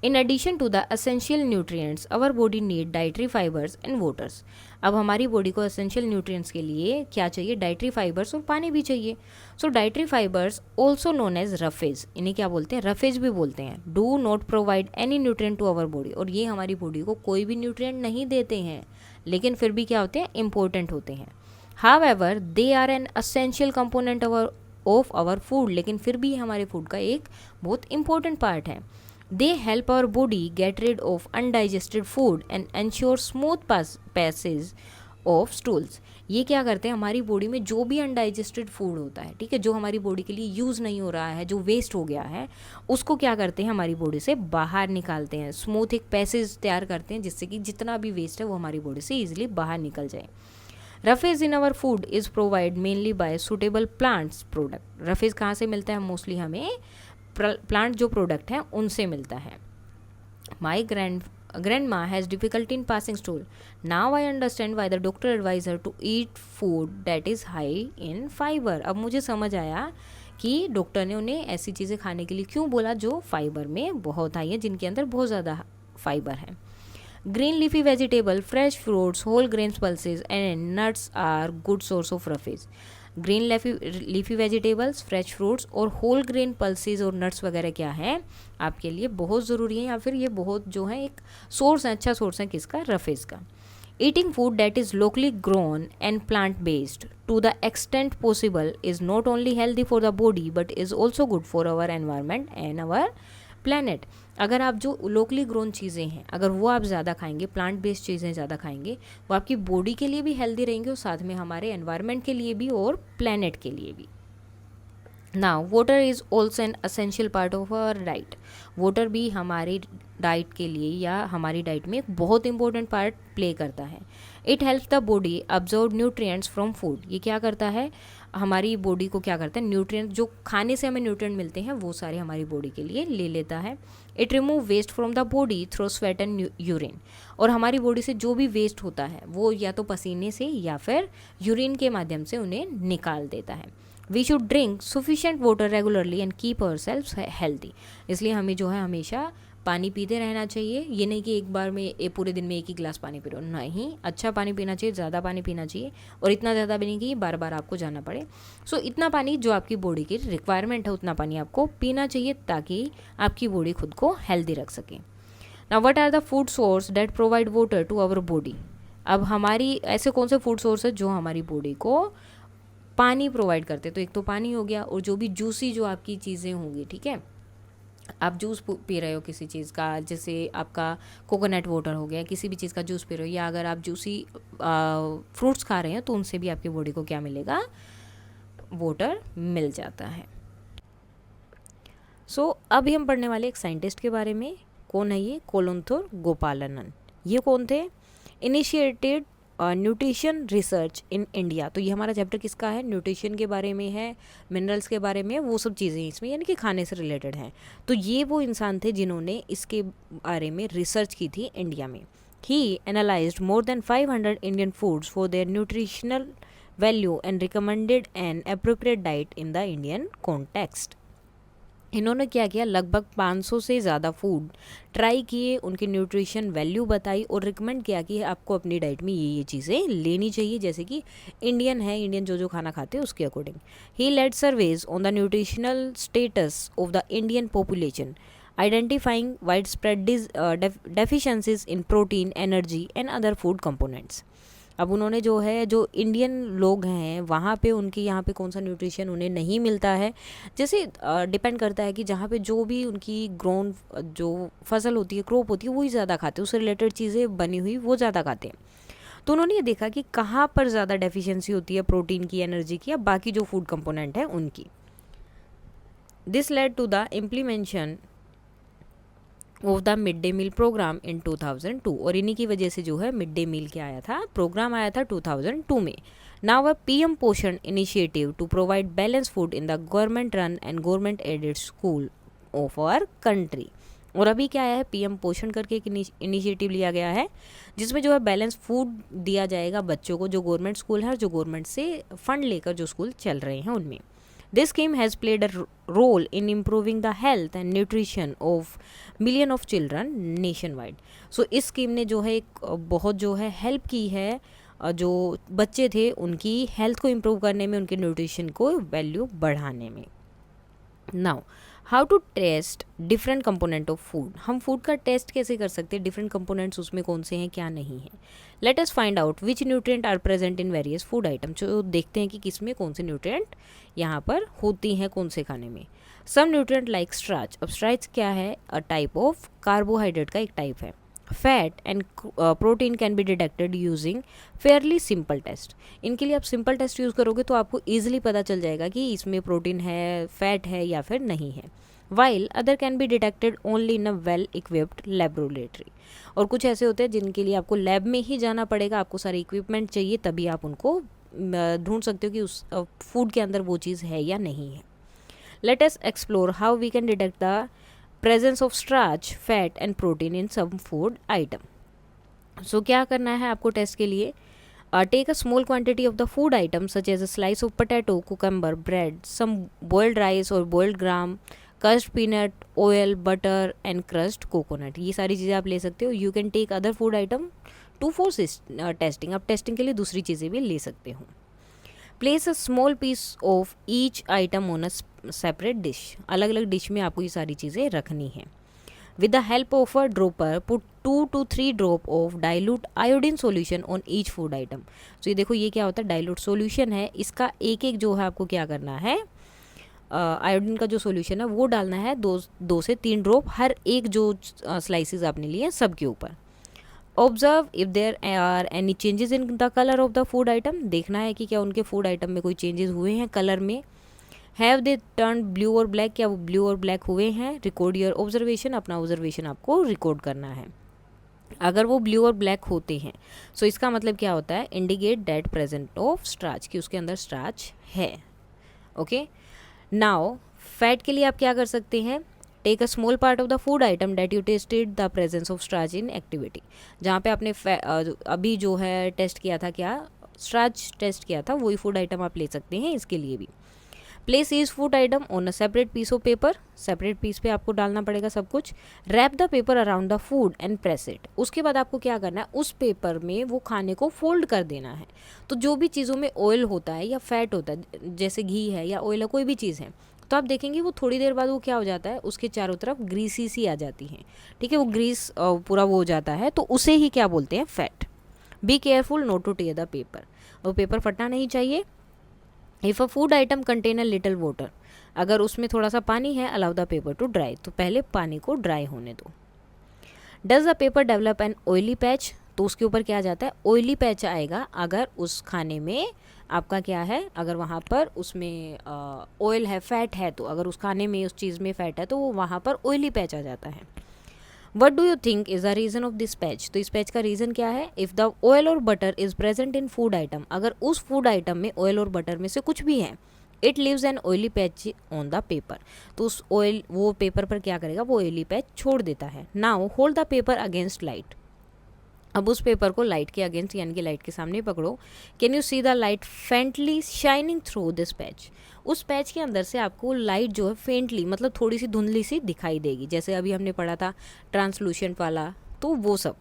In addition to the essential nutrients our body need dietary fibers and waters. अब हमारी बॉडी को एसेंशियल न्यूट्रिएंट्स के लिए क्या चाहिए? डाइटरी फाइबर्स और पानी भी चाहिए। So dietary fibres also known as roughage, इन्हें क्या बोलते हैं? रफेज भी बोलते हैं। Do not provide any nutrient to our body, और ये हमारी बॉडी को कोई भी न्यूट्रिएंट नहीं देते हैं, लेकिन फिर भी क्या होते हैं? इंपॉर्टेंट होते हैं। However they are an essential component of our food, लेकिन फिर भी हमारे फूड का एक बहुत इंपॉर्टेंट पार्ट है। They help our body get rid of undigested food and ensure smooth passage of stools. ये क्या करते हैं? हमारी बॉडी में जो भी अनडाइजेस्टेड फूड होता है, ठीक है, जो हमारी बॉडी के लिए यूज़ नहीं हो रहा है, जो वेस्ट हो गया है, उसको क्या करते हैं? हमारी बॉडी से बाहर निकालते हैं। स्मूथ एक पैसेज तैयार करते हैं जिससे कि जितना भी वेस्ट है वो हमारी बॉडी से ईजिली बाहर निकल जाए। Roughage in our food is provide mainly by suitable plants product. Roughage कहाँ से मिलता है? मोस्टली हमें प्लांट जो प्रोडक्ट हैं उनसे मिलता है। माई grandma has difficulty in passing stool. Now I understand why the doctor advised her to eat food that is high in fiber. अब मुझे समझ आया कि डॉक्टर ने उन्हें ऐसी चीज़ें खाने के लिए क्यों बोला जो फाइबर में बहुत हाई है, जिनके अंदर बहुत ज़्यादा फाइबर है। Green leafy vegetable, fresh fruits, whole grains pulses and nuts are good source of roughage. Green leafy vegetables, fresh fruits और होल ग्रेन पल्सेज और नट्स वगैरह क्या है? आपके लिए बहुत ज़रूरी है, या फिर ये बहुत जो है एक सोर्स है, अच्छा सोर्स है किसका? रफेज का। Eating food that is locally grown and plant based to the extent possible is not only healthy for the body but is also good for our environment and our planet. अगर आप जो लोकली ग्रोन चीज़ें हैं अगर वो आप ज़्यादा खाएंगे, प्लांट बेस्ड चीज़ें ज़्यादा खाएंगे, वो आपकी बॉडी के लिए भी हेल्दी रहेंगे और साथ में हमारे एनवायरनमेंट के लिए भी और प्लैनेट के लिए भी। Now water is also an essential part of our diet. Water भी हमारी डाइट के लिए या हमारी डाइट में एक बहुत इंपॉर्टेंट पार्ट प्ले करता है। It helps the body absorb nutrients from food. ये क्या करता है? हमारी बॉडी को क्या करता है? न्यूट्रिएंट जो खाने से हमें न्यूट्रिएंट मिलते हैं वो सारे हमारी बॉडी के लिए ले लेता है। It remove waste from the body through sweat and urine. और हमारी बॉडी से जो भी वेस्ट होता है वो या तो पसीने से या फिर यूरिन के माध्यम से उन्हें निकाल देता है। We should drink sufficient water regularly and keep ourselves healthy. इसलिए हमें जो है हमेशा पानी पीते रहना चाहिए। ये नहीं कि एक बार में पूरे दिन में एक ही गिलास पानी पी रहे हो, नहीं, अच्छा पानी पीना चाहिए, ज़्यादा पानी पीना चाहिए, और इतना ज़्यादा भी नहीं कि बार बार आपको जाना पड़े। सो इतना पानी जो आपकी बॉडी की रिक्वायरमेंट है उतना पानी आपको पीना चाहिए ताकि आपकी बॉडी खुद को हेल्दी रख सके। Now what are the food source that provide water to our body. अब हमारी ऐसे कौन से फूड सोर्स है जो हमारी बॉडी को पानी प्रोवाइड करते? तो एक तो पानी हो गया, और जो भी जूसी जो आपकी चीज़ें होंगी, ठीक है, आप जूस पी रहे हो किसी चीज़ का, जैसे आपका कोकोनट वाटर हो गया, किसी भी चीज़ का जूस पी रहे हो, या अगर आप जूसी फ्रूट्स खा रहे हैं तो उनसे भी आपकी बॉडी को क्या मिलेगा? वाटर मिल जाता है। सो अभी हम पढ़ने वाले एक साइंटिस्ट के बारे में। कौन है ये? कोलुन्थुर गोपालनन। ये कौन थे? Initiated nutrition research in India. तो ये हमारा चैप्टर किसका है? न्यूट्रिशन के बारे में है, मिनरल्स के बारे में, वो सब चीज़ें इसमें यानी कि खाने से रिलेटेड हैं। तो ये वो इंसान थे जिन्होंने इसके बारे में रिसर्च की थी इंडिया में। He analysed more than 500 Indian foods for their nutritional value and recommended an appropriate diet in the Indian context. इन्होंने क्या किया? लगभग 500 से ज़्यादा फूड ट्राई किए, उनकी न्यूट्रिशन वैल्यू बताई और रिकमेंड किया कि आपको अपनी डाइट में ये चीज़ें लेनी चाहिए, जैसे कि इंडियन है, इंडियन जो जो खाना खाते हैं उसके according. He led surveys on the nutritional status of the Indian population, identifying wide spread deficiencies in protein, energy and other food components. अब उन्होंने जो है जो इंडियन लोग हैं वहाँ पे उनकी यहाँ पे कौन सा न्यूट्रिशन उन्हें नहीं मिलता है, जैसे डिपेंड करता है कि जहाँ पे जो भी उनकी ग्रोन जो फसल होती है, क्रॉप होती है, वही ज़्यादा खाते हैं, उससे रिलेटेड चीज़ें बनी हुई वो ज़्यादा खाते हैं। तो उन्होंने ये देखा कि कहाँ पर ज़्यादा डेफिशिएंसी होती है प्रोटीन की, एनर्जी की, या बाकी जो फूड कंपोनेंट है उनकी। This led to the implementation of the mid day meal programme in 2002, और इन्हीं की वजह से जो है मिड डे मील क्या आया था, प्रोग्राम आया था 2002 में. Now a PM Poshan initiative to provide balance food in the government run and government aided school of our country. और अभी क्या आया है, पीएम पोषण करके एक इनिशिएटिव लिया गया है जिसमें जो है बैलेंस फूड दिया जाएगा बच्चों को, जो गवर्नमेंट स्कूल है, जो गवर्नमेंट से फंड लेकर जो स्कूल चल रहे हैं उनमें. This scheme has played a role in improving the health and nutrition of million of children nationwide. So इस स्कीम ने जो है एक बहुत जो है हेल्प की है जो बच्चे थे उनकी हेल्थ को इम्प्रूव करने में, उनके न्यूट्रिशन को वैल्यू बढ़ाने में. Now how to test different component of food. हम फूड का टेस्ट कैसे कर सकते हैं, डिफरेंट कंपोनेंट्स उसमें कौन से हैं क्या नहीं है. Let us find out which nutrient are present in various food item. जो देखते हैं कि किस में कौन से न्यूट्रिएंट यहाँ पर होती हैं कौन से खाने में. सम न्यूट्रिएंट लाइक स्टार्च. अब स्टार्च क्या है, अ टाइप ऑफ कार्बोहाइड्रेट का एक टाइप है. Fat and protein can be detected using fairly simple test. इनके लिए आप सिंपल टेस्ट यूज़ करोगे तो आपको ईजिली पता चल जाएगा कि इसमें प्रोटीन है, फैट है या फिर नहीं है. While other can be detected only in a well equipped laboratory. और कुछ ऐसे होते हैं जिनके लिए आपको लैब में ही जाना पड़ेगा, आपको सारे इक्विपमेंट चाहिए, तभी आप उनको ढूंढ सकते हो कि उस फूड के अंदर वो चीज़ है या नहीं है. Let us explore how we can detect the presence of starch, fat and protein in some food item. So क्या करना है आपको टेस्ट के लिए, take a small quantity of the food item such as a slice of potato, cucumber, bread, some boiled rice और boiled gram, crushed peanut, oil, butter and crushed coconut. ये सारी चीज़ें आप ले सकते हो. You can take other food item to for testing. आप टेस्टिंग के लिए दूसरी चीज़ें भी ले सकते हो. Place a small piece of each item on a separate dish. अलग अलग डिश में आपको ये सारी चीज़ें रखनी है. With the help of a dropper put 2 to 3 drop of dilute iodine solution on each food item. तो ये देखो ये क्या होता है, डाइल्यूट सॉल्यूशन है, इसका एक एक जो है आपको क्या करना है, आयोडीन का जो सॉल्यूशन है वो डालना है 2 से 3 ड्रॉप हर एक जो स्लाइसेस आपने लिए हैं सबके ऊपर. Observe if there are any changes in the colour of the food item. देखना है कि क्या उनके फूड आइटम में कोई चेंजेस हुए हैं कलर में. Have they turn blue or black, क्या वो ब्लू और ब्लैक हुए हैं. Record your observation. अपना ऑब्जर्वेशन आपको रिकॉर्ड करना है. अगर वो ब्लू और ब्लैक होते हैं सो इसका मतलब क्या होता है, indicate that present of starch, कि उसके अंदर स्टार्च है. ओके. नाउ फैट के लिए आप क्या कर सकते हैं, take a small part of the food item that you tested the presence of starch in activity. जहाँ पे आपने अभी जो है टेस्ट किया था, क्या स्टार्च टेस्ट किया था, वही फूड आइटम आप ले सकते हैं इसके लिए भी. Place each food item on a separate piece of paper. Separate piece पे आपको डालना पड़ेगा सब कुछ. Wrap the paper around the food and press it. उसके बाद आपको क्या करना है, उस पेपर में वो खाने को फोल्ड कर देना है. तो जो भी चीज़ों में ऑयल होता है या फैट होता है, जैसे घी है या ऑयल है, कोई भी चीज़ है, तो आप देखेंगे वो थोड़ी देर बाद वो क्या हो जाता है, उसके चारों तरफ ग्रीसी सी आ जाती है. ठीक है, वो ग्रीस पूरा वो हो जाता है, तो उसे ही क्या बोलते हैं, fat. Be careful not to tear the paper. वो पेपर फटना नहीं चाहिए. If a food item contain a little water. अगर उसमें थोड़ा सा पानी है, allow the paper to dry. तो पहले पानी को ड्राई होने दो. Does the paper develop an oily patch. तो उसके ऊपर क्या आ जाता है, ऑयली पैच आएगा अगर उस खाने में आपका क्या है, अगर वहाँ पर उसमें ऑयल है, फैट है, तो अगर उस खाने में उस चीज़ में फैट है तो वो वहाँ पर ऑयली पैच आ जाता है. What do you think is the reason of this patch. तो इस पैच का रीज़न क्या है, इफ़ द ऑयल और butter is present in food item. अगर उस फूड आइटम में ऑयल और बटर में से कुछ भी है, it leaves an oily patch on the paper. तो उस ऑयल वो पेपर पर क्या करेगा, वो ऑयली पैच छोड़ देता है. Now hold the paper against light. अब उस पेपर को लाइट के अगेंस्ट यानी कि लाइट के सामने पकड़ो. Can you see the light faintly shining through this patch. उस पैच के अंदर से आपको लाइट जो है फेंटली मतलब थोड़ी सी धुंधली सी दिखाई देगी, जैसे अभी हमने पढ़ा था ट्रांसलूसेंट वाला, तो वो सब.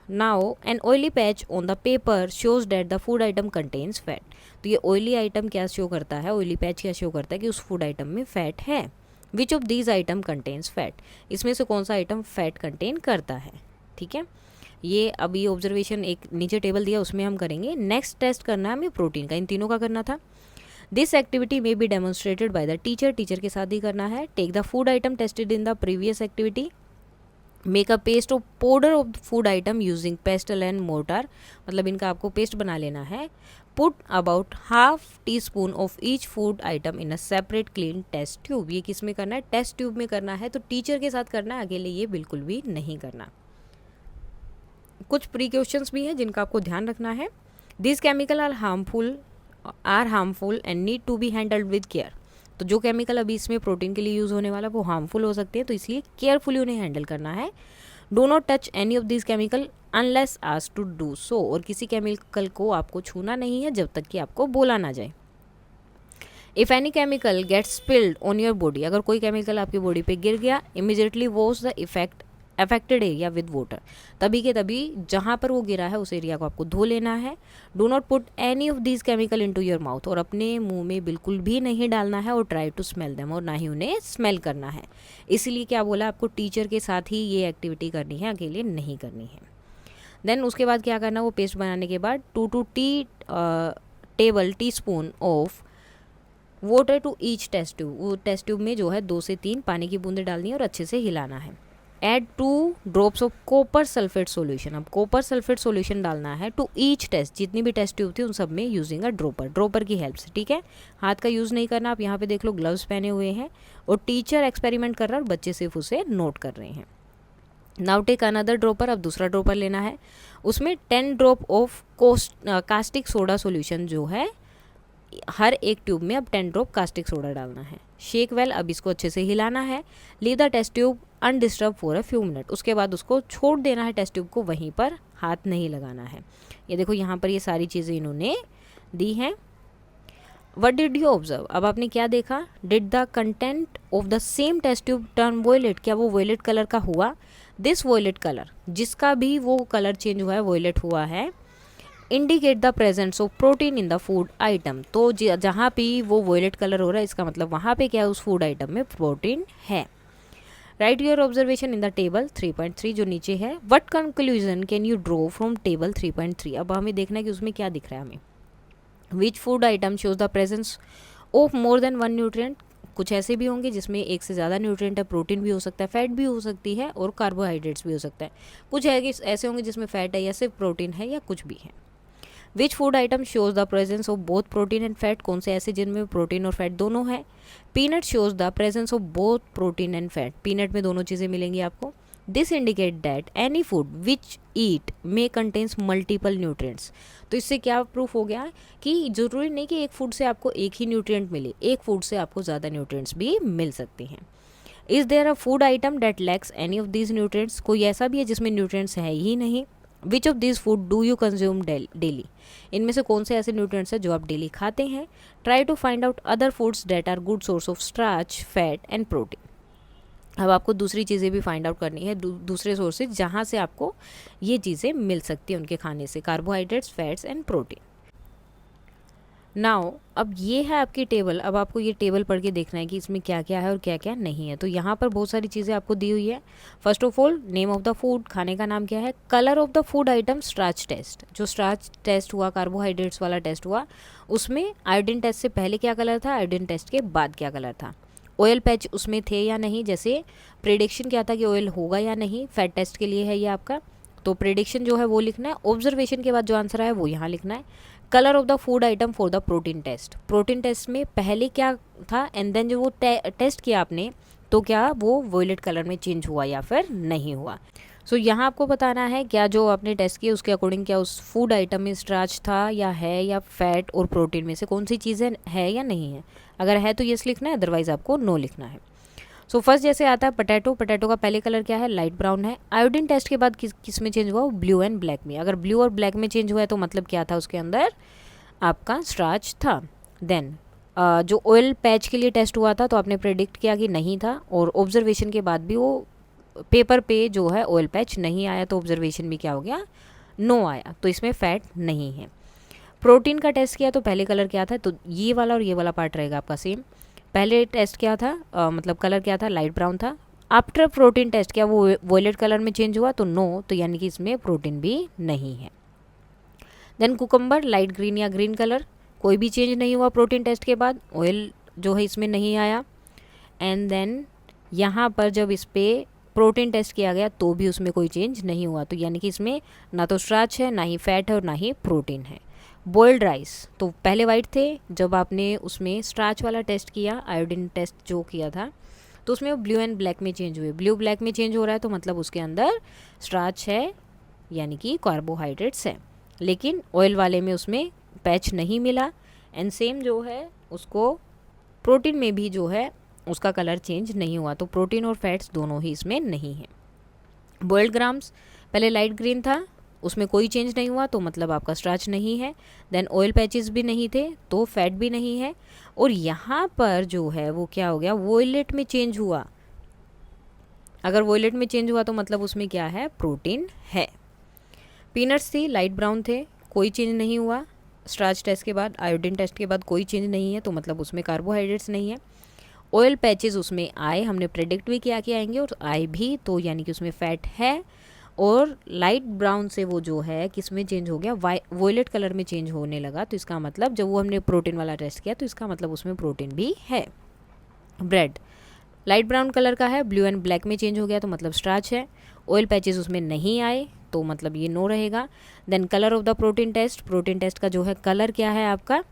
Now an oily patch on the paper shows that the food item contains fat. तो ये ऑयली आइटम क्या शो करता है, ऑयली पैच क्या शो करता है कि उस फूड आइटम में फैट है. विच of these item contains fat. इसमें से कौन सा आइटम फैट कंटेन करता है. ठीक है, ये अभी ऑब्जर्वेशन एक नीचे टेबल दिया उसमें हम करेंगे. नेक्स्ट टेस्ट करना है हमें प्रोटीन का, इन तीनों का करना था. This activity may be demonstrated by the teacher. Teacher के साथ ही करना है. Take the food item tested in the previous activity. Make a paste of powder of food item using pestle and mortar. मतलब इनका आपको पेस्ट बना लेना है. Put about half teaspoon of each food item in a separate clean test tube. ये किस में करना है? टेस्ट ट्यूब में करना है, तो टीचर के साथ करना है, अकेले ये बिल्कुल भी नहीं करना। कुछ प्रिकॉशंस भी हैं जिनका आपको ध्यान रखना है। This chemical are harmful and need to be handled with care. तो जो केमिकल अभी इसमें प्रोटीन के लिए यूज़ होने वाला वो हार्मफुल हो सकते हैं, तो इसलिए केयरफुली उन्हें हैंडल करना है। Do not touch any of this chemical unless asked to do so. और किसी केमिकल को आपको छूना नहीं है जब तक कि आपको बोला ना जाए। If any chemical gets spilled on your body, अगर कोई केमिकल आपकी बॉडी पे गिर गया, immediately wash the affected area with water. तभी के तभी जहाँ पर वो गिरा है उस एरिया को आपको धो लेना है। Do not put any of this chemical into your mouth, और अपने मुंह में बिल्कुल भी नहीं डालना है। और ट्राई टू स्मेल देम, और ना ही उन्हें स्मेल करना है। इसीलिए क्या बोला, आपको टीचर के साथ ही ये एक्टिविटी करनी है, अकेले नहीं करनी है। देन उसके बाद क्या करना, वो पेस्ट बनाने के बाद 2 to 3 table teaspoon of water to each test tube. वो टेस्ट ट्यूब में जो है 2 से 3 पानी की बूंदें डालनी है और अच्छे से हिलाना है। Add 2 drops of copper sulphate solution. अब कॉपर सल्फेट सॉल्यूशन डालना है टू ईच टेस्ट, जितनी भी टेस्ट ट्यूब थी उन सब में यूजिंग अ ड्रॉपर की हेल्प से। ठीक है, हाथ का यूज़ नहीं करना। आप यहाँ पे देख लो ग्लव्स पहने हुए हैं और टीचर एक्सपेरिमेंट कर रहा है और बच्चे सिर्फ उसे नोट कर रहे हैं। Now take another dropper. अब दूसरा ड्रॉपर लेना है, उसमें 10 drop of caustic soda solution जो है, हर एक ट्यूब में अब 10 ड्रॉप कास्टिक सोडा डालना है। शेक वेल, अब इसको अच्छे से हिलाना है। Leave the test tube undisturb for a few minute. उसके बाद उसको छोड़ देना है टेस्ट ट्यूब को, वहीं पर हाथ नहीं लगाना है। ये देखो यहाँ पर ये सारी चीज़ें इन्होंने दी हैं। वट डिड यू ऑब्जर्व, अब आपने क्या देखा? Did the content of the same test tube turn violet, क्या वो वॉयलेट कलर का हुआ? दिस वॉयलेट कलर, जिसका भी वो कलर चेंज हुआ है, वॉयलेट हुआ है, indicate the presence of protein in the food item. तो जहाँ भी वो वॉयलेट कलर हो रहा है, इसका मतलब वहाँ पे क्या है, उस फूड आइटम में प्रोटीन है। Right your observation in the table 3.3 जो नीचे है। What conclusion can you draw from table 3.3। अब हमें देखना है कि उसमें क्या दिख रहा है हमें। Which food item shows the presence of more than 1 nutrient. कुछ ऐसे भी होंगे जिसमें एक से ज़्यादा न्यूट्रिएंट है, प्रोटीन भी हो सकता है, फैट भी हो सकती है और कार्बोहाइड्रेट्स भी हो सकता है। कुछ है कि ऐसे होंगे जिसमें फैट है या सिर्फ प्रोटीन है या कुछ भी है। Which food item shows the presence of both protein and fat. कौन से ऐसे जिनमें प्रोटीन और फैट दोनों है। Peanut shows the presence of both protein and fat. Peanut में दोनों चीज़ें मिलेंगी आपको। This indicate that any food which eat may contains multiple nutrients. तो इससे क्या प्रूफ हो गया कि जरूरी नहीं कि एक फूड से आपको एक ही न्यूट्रिएंट मिले, एक फूड से आपको ज़्यादा न्यूट्रिएंट्स भी मिल सकते हैं। Is there a food item that lacks any of these nutrients. कोई ऐसा भी है जिसमें न्यूट्रिएंट्स है ही नहीं। Which of this food do you consume daily. इनमें से कौन से ऐसे न्यूट्रिएंट्स हैं जो आप डेली खाते हैं। Try to find out other foods that are good source of starch, fat and protein. अब आपको दूसरी चीज़ें भी फाइंड आउट करनी है, दूसरे सोर्सेज जहाँ से आपको ये चीज़ें मिल सकती हैं उनके खाने से, carbohydrates, fats and protein. Now अब ये है आपकी टेबल। अब आपको ये टेबल पढ़ के देखना है कि इसमें क्या क्या है और क्या क्या नहीं है। तो यहाँ पर बहुत सारी चीज़ें आपको दी हुई है। First of all name of the food, खाने का नाम क्या है। Colour of the food item, starch test, जो स्टार्च टेस्ट हुआ, कार्बोहाइड्रेट्स वाला टेस्ट हुआ, उसमें आयोडीन टेस्ट से पहले क्या कलर था, आयोडीन टेस्ट के बाद क्या कलर था। ऑयल पैच उसमें थे या नहीं, जैसे प्रेडिक्शन क्या था कि ऑयल होगा या नहीं, फैट टेस्ट के लिए है ये आपका, तो प्रेडिक्शन जो है वो लिखना है। ऑब्जर्वेशन के बाद जो आंसर है वो यहाँ लिखना है। Colour of the food item for the protein test, protein test में पहले क्या था एंड देन जो वो टेस्ट किया आपने, तो क्या वो वॉयलेट कलर में चेंज हुआ या फिर नहीं हुआ। सो यहाँ आपको बताना है क्या जो आपने टेस्ट किया उसके अकॉर्डिंग क्या उस फूड आइटम में स्टार्च था या है, या फैट और प्रोटीन में से कौन सी चीज़ें है या नहीं है। अगर है तो येस लिखना है, अदरवाइज आपको नो लिखना है। सो फर्स्ट जैसे आता है पटेटो, पटेटो का पहले कलर क्या है, लाइट ब्राउन है। आयोडीन टेस्ट के बाद किस में चेंज हुआ, ब्लू एंड ब्लैक में। अगर ब्लू और ब्लैक में चेंज हुआ है तो मतलब क्या था, उसके अंदर आपका स्टार्च था। देन जो ऑयल पैच के लिए टेस्ट हुआ था तो आपने प्रेडिक्ट किया कि नहीं था, और ऑब्जर्वेशन के बाद भी वो पेपर पे जो है ऑयल पैच नहीं आया, तो ऑब्जर्वेशन भी क्या हो गया, नो आया, तो इसमें फैट नहीं है। प्रोटीन का टेस्ट किया तो पहले कलर क्या था, तो ये वाला और ये वाला पार्ट रहेगा आपका सेम। पहले टेस्ट क्या था, मतलब कलर क्या था, लाइट ब्राउन था। आफ्टर प्रोटीन टेस्ट क्या वो वॉयलेट कलर में चेंज हुआ, तो नो, तो यानी कि इसमें प्रोटीन भी नहीं है। देन कुकम्बर, लाइट ग्रीन या ग्रीन कलर, कोई भी चेंज नहीं हुआ प्रोटीन टेस्ट के बाद, ऑयल जो है इसमें नहीं आया। एंड देन यहाँ पर जब इस पर प्रोटीन टेस्ट किया गया तो भी उसमें कोई चेंज नहीं हुआ, तो यानी कि इसमें ना तो स्टार्च है, ना ही फैट है और ना ही प्रोटीन है। बॉइल्ड राइस तो पहले वाइट थे, जब आपने उसमें स्टार्च वाला टेस्ट किया, आयोडीन टेस्ट जो किया था, तो उसमें वो ब्लू एंड ब्लैक में चेंज हुए। ब्लू ब्लैक में चेंज हो रहा है तो मतलब उसके अंदर स्टार्च है, यानी कि कार्बोहाइड्रेट्स है। लेकिन ऑयल वाले में उसमें पैच नहीं मिला। एंड सेम जो है उसको प्रोटीन में भी जो है उसका कलर चेंज नहीं हुआ, तो प्रोटीन और फैट्स दोनों ही इसमें नहीं है। बॉइल्ड ग्राम्स पहले लाइट ग्रीन था, उसमें कोई चेंज नहीं हुआ, तो मतलब आपका स्टार्च नहीं है। देन ऑयल पैचेस भी नहीं थे, तो फैट भी नहीं है। और यहाँ पर जो है वो क्या हो गया, वोयलेट में चेंज हुआ। अगर वोयलेट में चेंज हुआ तो मतलब उसमें क्या है, प्रोटीन है। पीनट्स थी, लाइट ब्राउन थे, कोई चेंज नहीं हुआ। स्टार्च टेस्ट के बाद, आयोडीन टेस्ट के बाद कोई चेंज नहीं है, तो मतलब उसमें कार्बोहाइड्रेट्स नहीं है। ऑयल पैचेस उसमें आए, हमने प्रेडिक्ट भी किया कि आएंगे और आए भी, तो यानी कि उसमें फैट है। और लाइट ब्राउन से वो जो है किस में चेंज हो गया, वॉयलेट कलर में चेंज होने लगा, तो इसका मतलब जब वो हमने प्रोटीन वाला टेस्ट किया तो इसका मतलब उसमें प्रोटीन भी है। ब्रेड लाइट ब्राउन कलर का है, ब्लू एंड ब्लैक में चेंज हो गया, तो मतलब स्टार्च है। ऑयल पैचेस उसमें नहीं आए, तो मतलब ये नो रहेगा। Then colour of the protein test का जो है कलर क्या है आपका,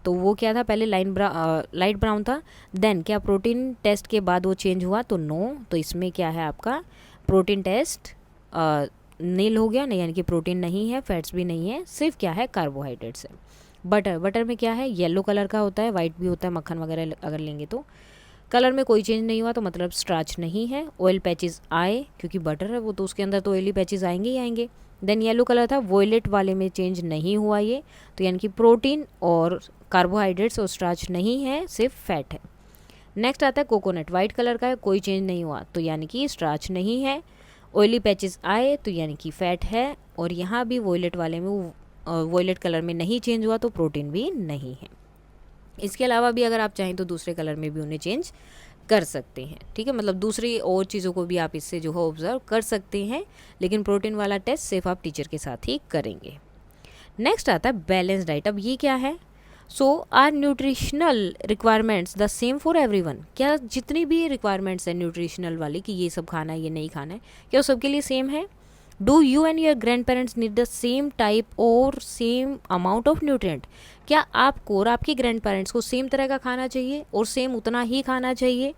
तो वो क्या था, पहले लाइट ब्राउन था। देन क्या प्रोटीन टेस्ट के बाद वो चेंज हुआ, तो नो, तो इसमें क्या है आपका प्रोटीन टेस्ट नील हो गया, नहीं, यानी कि प्रोटीन नहीं है, फैट्स भी नहीं है, सिर्फ क्या है, कार्बोहाइड्रेट्स है। बटर में क्या है, येलो कलर का होता है, वाइट भी होता है, मक्खन वगैरह अगर लेंगे तो। कलर में कोई चेंज नहीं हुआ, तो मतलब स्टार्च नहीं है। ऑयल पैचेस आए, क्योंकि बटर है वो, तो उसके अंदर तो ऑयली पैचेस आएंगे ही आएंगे। देन येलो कलर था, वॉयलेट वाले में चेंज नहीं हुआ ये, तो यानी कि प्रोटीन और कार्बोहाइड्रेट्स और स्टार्च नहीं है, सिर्फ फैट है। नेक्स्ट आता है कोकोनट, वाइट कलर का है, कोई चेंज नहीं हुआ, तो यानी कि स्टार्च नहीं है। ऑयली पैचेस आए, तो यानी कि फैट है। और यहाँ भी वॉयलेट वाले में वॉयलेट कलर में नहीं चेंज हुआ, तो प्रोटीन भी नहीं है। इसके अलावा भी अगर आप चाहें तो दूसरे कलर में भी उन्हें चेंज कर सकते हैं, ठीक है, मतलब दूसरी और चीज़ों को भी आप इससे जो है ऑब्जर्व कर सकते हैं, लेकिन प्रोटीन वाला टेस्ट सिर्फ आप टीचर के साथ ही करेंगे। नेक्स्ट आता है बैलेंस डाइट। अब ये क्या है, so are nutritional requirements the same for everyone, क्या जितनी भी रिक्वायरमेंट्स है न्यूट्रिशनल वाली कि ये सब खाना है ये नहीं खाना है, क्या वो सबके लिए सेम है। Do you and your grand parents need the same type और सेम अमाउंट ऑफ न्यूट्रिएंट, क्या आपको और आपके ग्रैंड पेरेंट्स को सेम तरह का खाना चाहिए और सेम उतना ही खाना चाहिए।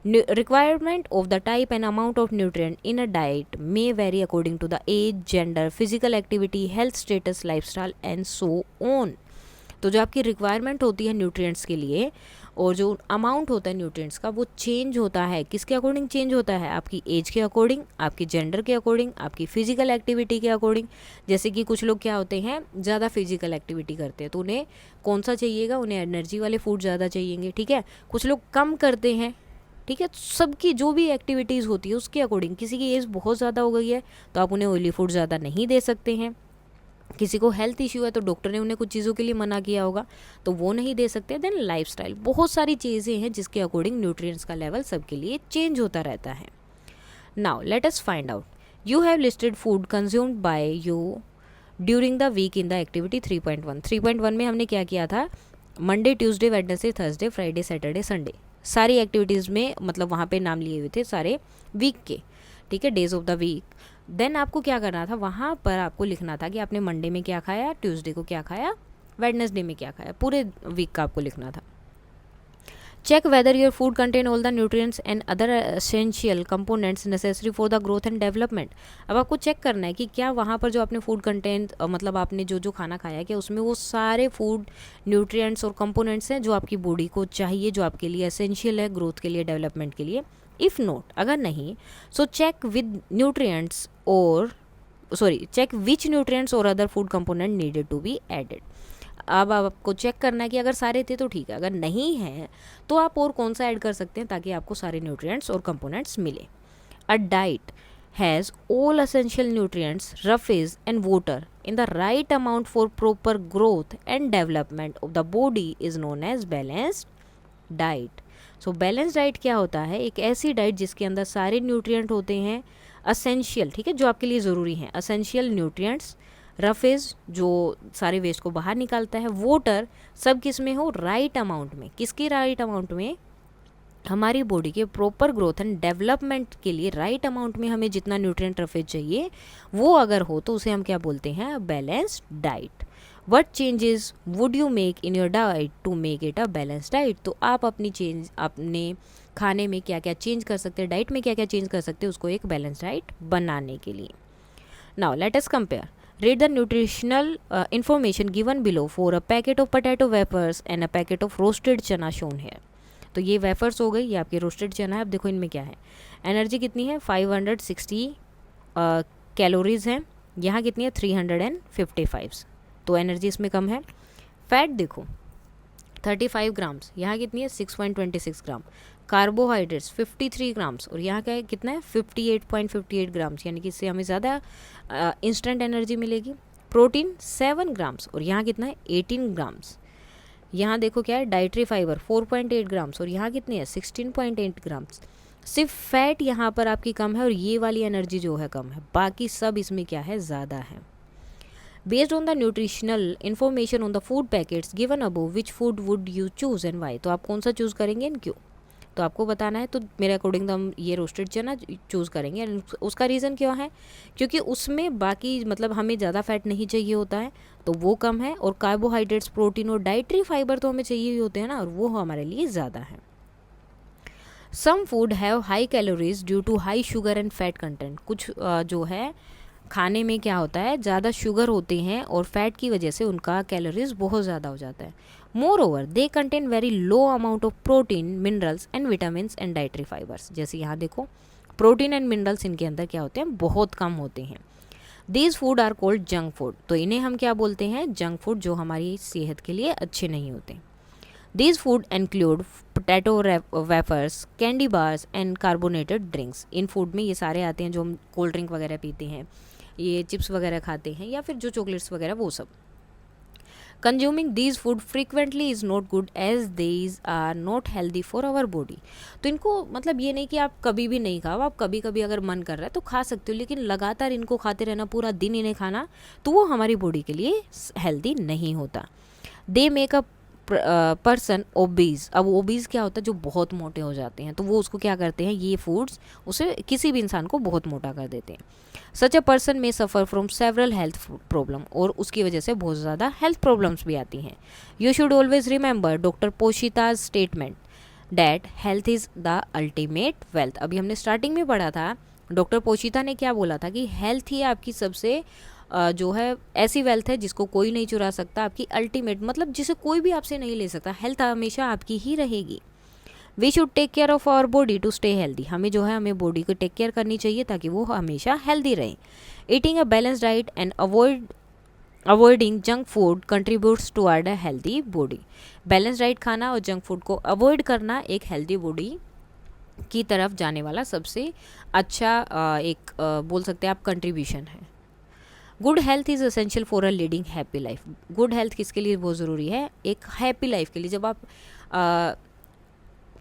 Requirement of the type and amount of nutrient in a diet may vary according to the age, gender, physical activity, health status, lifestyle and so on. तो जो आपकी रिक्वायरमेंट होती है न्यूट्रिएंट्स के लिए और जो अमाउंट होता है न्यूट्रिएंट्स का, वो चेंज होता है, किसके अकॉर्डिंग चेंज होता है, आपकी एज के अकॉर्डिंग, आपकी जेंडर के अकॉर्डिंग, आपकी फिजिकल एक्टिविटी के अकॉर्डिंग। जैसे कि कुछ लोग क्या होते हैं, ज़्यादा फिजिकल एक्टिविटी करते हैं, तो उन्हें कौन सा चाहिएगा, उन्हें एनर्जी वाले फूड ज़्यादा चाहिएंगे, ठीक है। कुछ लोग कम करते हैं, ठीक है, सबकी जो भी एक्टिविटीज़ होती है उसके अकॉर्डिंग। किसी की एज बहुत ज़्यादा हो गई है तो आप उन्हें ऑयली फूड ज़्यादा नहीं दे सकते हैं। किसी को हेल्थ इश्यू है तो डॉक्टर ने उन्हें कुछ चीज़ों के लिए मना किया होगा तो वो नहीं दे सकते। देन लाइफस्टाइल, बहुत सारी चीज़ें हैं जिसके अकॉर्डिंग न्यूट्रिएंट्स का लेवल सबके लिए चेंज होता रहता है। Now let us find out, you have listed food consumed by you during the week in the activity 3.1। 3.1 में हमने क्या किया था, Monday, Tuesday, Wednesday, Thursday, Friday, Saturday, Sunday, सारी एक्टिविटीज़ में मतलब वहाँ पे नाम लिए हुए थे सारे वीक के, ठीक है, days of the week. Then आपको क्या करना था, वहाँ पर आपको लिखना था कि आपने मंडे में क्या खाया, ट्यूसडे को क्या खाया, वेडनेसडे में क्या खाया, पूरे वीक का आपको लिखना था। Check whether your food contain all the nutrients and other essential components necessary for the growth and development. अब आपको चेक करना है कि क्या वहाँ पर जो आपने फूड कंटेंट मतलब आपने जो जो खाना खाया क्या उसमें वो सारे फूड न्यूट्रिएंट्स और कंपोनेंट्स हैं जो आपकी बॉडी को चाहिए, जो आपके लिए एसेंशियल है ग्रोथ के लिए, डेवलपमेंट के लिए। इफ़ नॉट, अगर नहीं, सो चेक विद न्यूट्रिएंट्स और चेक विच न्यूट्रिएंट्स और other food component needed to be added. अब आपको चेक करना है कि अगर सारे थे तो ठीक है, अगर नहीं है तो आप और कौन सा ऐड कर सकते हैं ताकि आपको सारे न्यूट्रिएंट्स और कंपोनेंट्स मिले। A diet has all essential nutrients, roughage and water in the right amount for proper growth and development of the body is known as balanced diet। So balance diet क्या होता है, एक ऐसी डाइट जिसके अंदर सारे न्यूट्रिएंट होते हैं असेंशियल, ठीक है, जो आपके लिए ज़रूरी हैं, असेंशियल न्यूट्रिएंट्स, रफेज जो सारे वेस्ट को बाहर निकालता है, वाटर सब किस में हो, राइट अमाउंट में। किसकी राइट अमाउंट में, हमारी बॉडी के प्रॉपर ग्रोथ एंड डेवलपमेंट के लिए राइट अमाउंट में हमें जितना न्यूट्रिएंट रफेज चाहिए वो अगर हो तो उसे हम क्या बोलते हैं, balanced diet. What changes would you make in your diet to make it a balance diet. तो आप अपने खाने में क्या क्या चेंज कर सकते हैं, डाइट में क्या क्या चेंज कर सकते हैं उसको एक बैलेंस डाइट बनाने के लिए। Now let us compare, read the nutritional information given below for a packet of potato wafers and a packet of roasted chana shown here। तो ये वेफर्स हो गई, ये आपके रोस्टेड चना है। अब देखो इनमें क्या है, एनर्जी कितनी है 560 कैलोरीज हैं, यहाँ कितनी है 355, तो एनर्जी इसमें कम है। फैट देखो 35 ग्राम्स, यहाँ कितनी है 6.26 ग्राम। कार्बोहाइड्रेट्स 53 ग्राम्स और यहाँ का कितना है 58.58 ग्राम्स, यानी कि इससे हमें ज़्यादा इंस्टेंट एनर्जी मिलेगी। प्रोटीन 7 ग्राम्स और यहाँ कितना है 18 ग्राम्स। यहाँ देखो क्या है डाइटरी फाइबर 4.8 ग्राम्स और यहाँ कितनी है 16.8 ग्राम्स। सिर्फ फैट यहाँ पर आपकी कम है और ये वाली एनर्जी जो है कम है, बाकी सब इसमें क्या है ज़्यादा है। Based on the nutritional information on the food packets given above which food would you choose and why. तो आप कौन सा चूज़ करेंगे एंड क्यों, तो आपको बताना है। तो मेरे अकॉर्डिंग तो हम ये रोस्टेड चना चूज़ करेंगे। उसका रीज़न क्या है, क्योंकि उसमें बाकी मतलब हमें ज़्यादा फैट नहीं चाहिए होता है तो वो कम है, और कार्बोहाइड्रेट्स प्रोटीन और डाइटरी फाइबर तो हमें चाहिए ही होते हैं ना, और वो हमारे लिए ज़्यादा है। Some food have high calories due to high sugar and fat content. कुछ जो है खाने में क्या होता है ज़्यादा शुगर होते हैं और फैट की वजह से उनका कैलोरीज बहुत ज़्यादा हो जाता है। More over they contain very low amount of protein minerals and vitamin and dietary fibres. जैसे यहाँ देखो प्रोटीन एंड मिनरल्स इनके अंदर क्या होते हैं बहुत कम होते हैं। These food are called junk food, तो इन्हें हम क्या बोलते हैं जंक फूड, जो हमारी सेहत के लिए अच्छे नहीं होते। These food include potato wafers, candy bars and carbonated drinks. In food में ये सारे आते हैं जो हम कोल्ड ड्रिंक वगैरह पीते हैं, ये चिप्स वगैरह खाते हैं या फिर जो चॉकलेट्स वगैरह वो सब। Consuming these food frequently is not good as these are not healthy for our body. तो इनको मतलब ये नहीं कि आप कभी भी नहीं खाओ, आप कभी कभी अगर मन कर रहा है तो खा सकते हो, लेकिन लगातार इनको खाते रहना, पूरा दिन इन्हें खाना, तो वो हमारी बॉडी के लिए हेल्दी नहीं होता। They make a person obese. अब ओबीज क्या होता है, जो बहुत मोटे हो जाते हैं, तो वो उसको क्या करते हैं, ये फूड्स उसे किसी भी इंसान को बहुत मोटा कर देते हैं। सच अ पर्सन में suffer from several health problem, और उसकी वजह से बहुत ज़्यादा हेल्थ प्रॉब्लम्स भी आती हैं। You should always remember doctor पोशिताज statement that health is the ultimate wealth. अभी हमने स्टार्टिंग में पढ़ा था, डॉक्टर पोशिता ने क्या बोला था कि हेल्थ ही आपकी सबसे जो है ऐसी वेल्थ है जिसको कोई नहीं चुरा सकता, आपकी अल्टीमेट मतलब जिसे कोई भी आपसे नहीं ले सकता। हेल्थ हमेशा आपकी ही रहेगी। We should take care of our body to stay healthy. हमें जो है हमें बॉडी को टेक केयर करनी चाहिए ताकि वो हमेशा हेल्दी रहे। Eating a balance diet and avoiding junk food contributes toward a healthy body. Balance diet खाना और जंक फूड को अवॉइड करना एक हेल्दी बॉडी की तरफ जाने वाला सबसे अच्छा एक बोल सकते हैं आप कंट्रीब्यूशन है। Good health is essential for a leading happy life. Good health किसके लिए बहुत ज़रूरी है, एक हैप्पी लाइफ के लिए। जब आप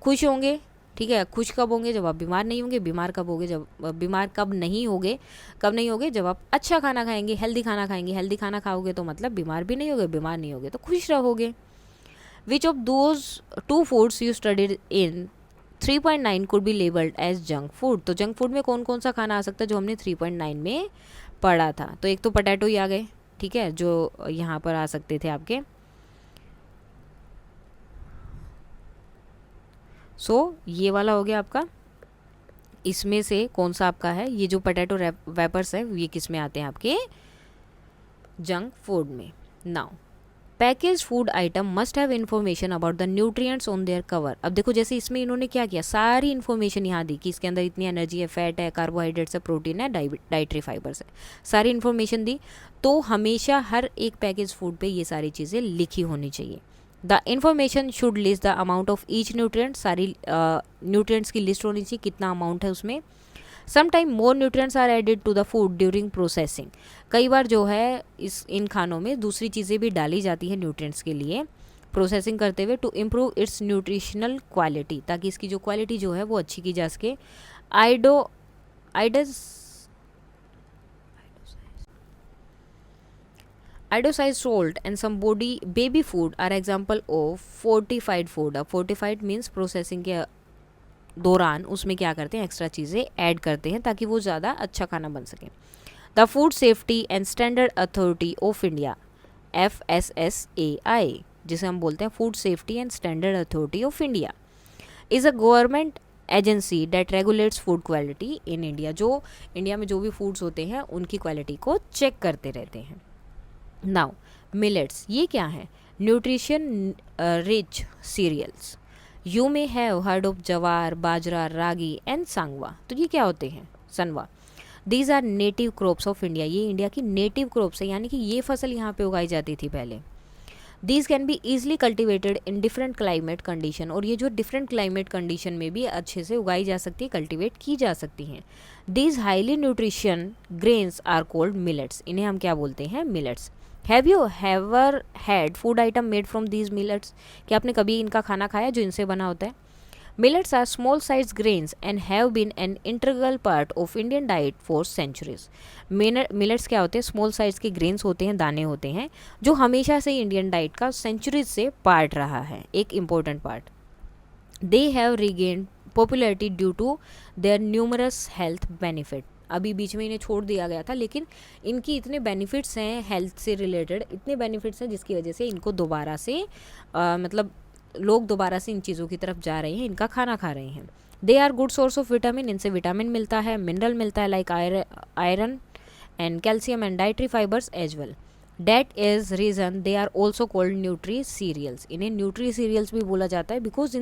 खुश होंगे, ठीक है, खुश कब होंगे, जब आप बीमार नहीं होंगे। बीमार कब होंगे, जब बीमार कब नहीं होगे, जब आप अच्छा खाना खाएंगे, हेल्दी खाना खाएंगे। हेल्दी खाना खाओगे तो मतलब बीमार भी नहीं होगे, बीमार नहीं होगे तो खुश रहोगे। Which of those two foods you studied in 3.9 could be labelled as junk food. तो जंक फूड में कौन कौन सा खाना आ सकता है जो हमने 3.9 में पढ़ा था। तो एक तो पोटैटो ही आ गए, ठीक है, जो यहाँ पर आ सकते थे आपके। ये वाला हो गया आपका। इसमें से कौन सा आपका है, ये जो पोटैटो वेपर्स है ये किस में आते हैं आपके जंक फूड में। Now package food item must have information about the nutrients on their cover. अब देखो जैसे इसमें इन्होंने क्या किया, सारी इन्फॉर्मेशन यहाँ दी कि इसके अंदर इतनी एनर्जी है, फैट है, कार्बोहाइड्रेट्स है, प्रोटीन है, डाइटरी फाइबर्स है, सारी इन्फॉर्मेशन दी। तो हमेशा हर एक पैकेज फूड पे ये सारी चीज़ें लिखी होनी चाहिए। The information should list the amount of each nutrient. सारी न्यूट्रिएंट्स की लिस्ट होनी चाहिए, कितना अमाउंट है उसमें। Sometime more nutrients are added to the food during processing. कई बार जो है इन खानों में दूसरी चीज़ें भी डाली जाती हैं न्यूट्रिएंट्स के लिए प्रोसेसिंग करते हुए, to improve its nutritional quality, ताकि इसकी जो क्वालिटी जो है वो अच्छी की जा सके। Iodized salt and some baby food are example of fortified food। अब fortified means प्रोसेसिंग के दौरान उसमें क्या करते हैं, एक्स्ट्रा चीज़ें ऐड करते हैं ताकि वो ज़्यादा अच्छा खाना बन सके। The food safety and standard authority of India FSSAI, जिसे हम बोलते हैं food safety and standard authority of India, is a government agency that regulates food quality in India. जो इंडिया में जो भी फूड्स होते हैं उनकी क्वालिटी को चेक करते रहते हैं। नाउ मिलेट्स, ये क्या है? Nutrition rich cereals. You may have heard of jowar, bajra, ragi and सांगवा। तो ये क्या होते हैं? Sanwa. These are native crops of India, ये इंडिया की नेटिव क्रॉप्स है, यानी कि ये फसल यहाँ पे उगाई जाती थी पहले। These can be easily cultivated in different climate condition, और ये जो डिफरेंट क्लाइमेट कंडीशन में भी अच्छे से उगाई जा सकती है, कल्टिवेट की जा सकती हैं। These highly nutrition grains are called millets, इन्हें हम क्या बोलते हैं? Millets. Have you ever had food item made from these millets, क्या आपने कभी इनका खाना खाया जो इनसे बना होता है? Millets are small sized grains and have been an integral part of Indian diet for centuries. Millets क्या होते हैं? स्मॉल साइज के ग्रेन्स होते हैं, दाने होते हैं, जो हमेशा से इंडियन डाइट का सेंचुरीज से पार्ट रहा है, एक important part. They have regained popularity due to their numerous health benefit. अभी बीच में इन्हें छोड़ दिया गया था, लेकिन इनकी इतने बेनिफिट्स हैं हेल्थ से रिलेटेड, इतने बेनिफिट्स हैं जिसकी वजह से इनको दोबारा से मतलब लोग दोबारा से इन चीज़ों की तरफ जा रहे हैं, इनका खाना खा रहे हैं। They are good source of vitamin, इनसे विटामिन मिलता है, मिनरल मिलता है like iron and calcium and dietary fibers as well. That is reason they are also called nutri cereals, इन्हें न्यूट्री सीरियल्स भी बोला जाता है बिकॉज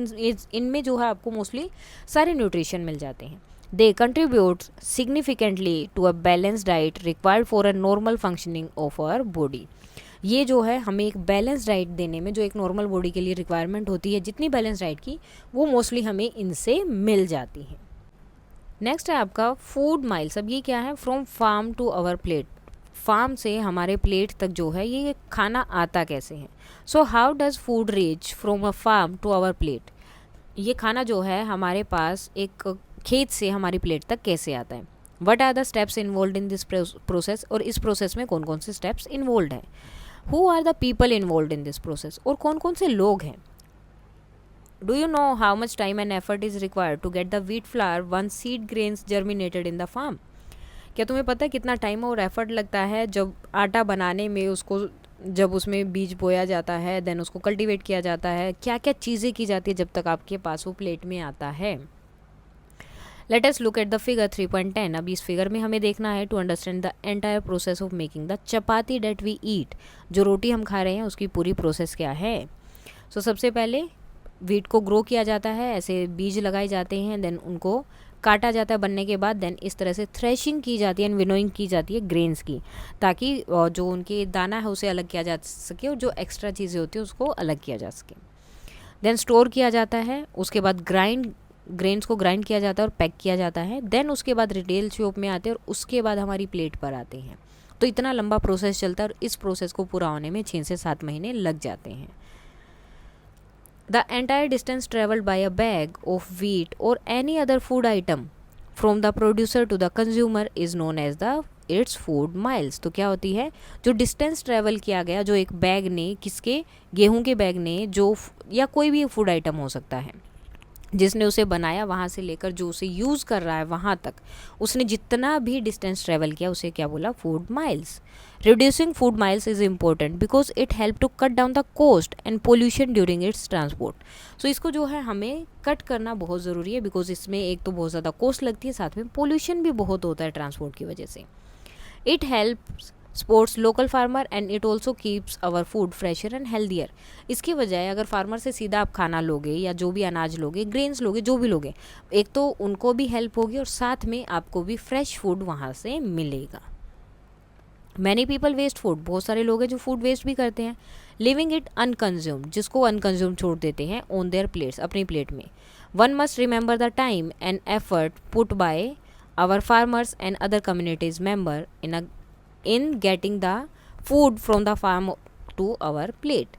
इनमें जो है आपको मोस्टली सारे न्यूट्रिशन मिल जाते हैं। They contribute significantly to a balance diet required for a normal functioning of our body. ये जो है हमें एक बैलेंस डाइट देने में, जो एक नॉर्मल बॉडी के लिए रिक्वायरमेंट होती है जितनी बैलेंस डाइट की, वो मोस्टली हमें इनसे मिल जाती है। नेक्स्ट है आपका फूड माइल्स। अब ये क्या है? From farm to our plate, farm से हमारे प्लेट तक जो है ये खाना आता कैसे है? So how does food reach from a farm to our plate, ये खाना जो है हमारे पास एक खेत से हमारी प्लेट तक कैसे आता है? What are the steps involve in this process, और इस प्रोसेस में कौन कौन से स्टेप्स इन्वॉल्व हैं? Who are the people involve in this process, और कौन कौन से लोग हैं? Do you know how much time and effort is required to get the wheat flour one seed grains germinated in the farm? क्या तुम्हें पता है कितना टाइम और एफर्ट लगता है जब आटा बनाने में, उसको जब उसमें बीज बोया जाता है, देन उसको कल्टीवेट किया जाता है, क्या क्या चीज़ें की जाती है जब तक आपके पास वो प्लेट में आता है? Let us look at the figure 3.10। अब इस फिगर में हमें देखना है to understand the entire process of making the chapati that we eat, जो रोटी हम खा रहे हैं उसकी पूरी प्रोसेस क्या है? सो सबसे पहले वीट को ग्रो किया जाता है, ऐसे बीज लगाए जाते हैं, देन उनको काटा जाता है बनने के बाद, देन इस तरह से थ्रेशिंग की जाती है एंड विनोइंग की जाती है ग्रेन्स की, ताकि जो उनके दाना है उसे अलग किया जा सके और जो एक्स्ट्रा चीज़ें होती हैं उसको अलग किया जा सके। देन स्टोर किया जाता है, उसके बाद ग्रेन्स को ग्राइंड किया जाता है और पैक किया जाता है, देन उसके बाद रिटेल शॉप में आते हैं और उसके बाद हमारी प्लेट पर आते हैं। तो इतना लंबा प्रोसेस चलता है और इस प्रोसेस को पूरा होने में 6 से 7 महीने लग जाते हैं। The entire distance travelled by a bag of wheat और any other food item from the producer to the consumer is known as the its food miles. तो क्या होती है? जो डिस्टेंस ट्रेवल किया गया, जो एक बैग ने, किसके? गेहूं के बैग ने, जो या कोई भी फूड आइटम हो सकता है, जिसने उसे बनाया वहाँ से लेकर जो उसे यूज़ कर रहा है वहाँ तक, उसने जितना भी डिस्टेंस ट्रेवल किया उसे क्या बोला? Food miles. Reducing food miles is important because it help to cut down the cost and pollution during its transport. So इसको जो है हमें कट करना बहुत ज़रूरी है, बिकॉज इसमें एक तो बहुत ज़्यादा कॉस्ट लगती है, साथ में पोल्यूशन भी बहुत होता है ट्रांसपोर्ट की वजह से। It helps sports local farmer and it also keeps our food fresher and healthier. इसकी बजाय अगर फार्मर से सीधा आप खाना लोगे या जो भी अनाज लोगे, ग्रेन्स लोगे, जो भी लोगे, एक तो उनको भी हेल्प होगी और साथ में आपको भी फ्रेश फूड वहाँ से मिलेगा। मैनी पीपल वेस्ट फूड, बहुत सारे लोग हैं जो फूड वेस्ट भी करते हैं। लिविंग इट अनकंज्यूम्ड, जिसको अनकंज्यूम्ड छोड़ देते हैं ऑन देयर प्लेट्स, अपनी प्लेट में। One must remember the time and effort put by our farmers and other communities member in getting the food from the farm to our plate.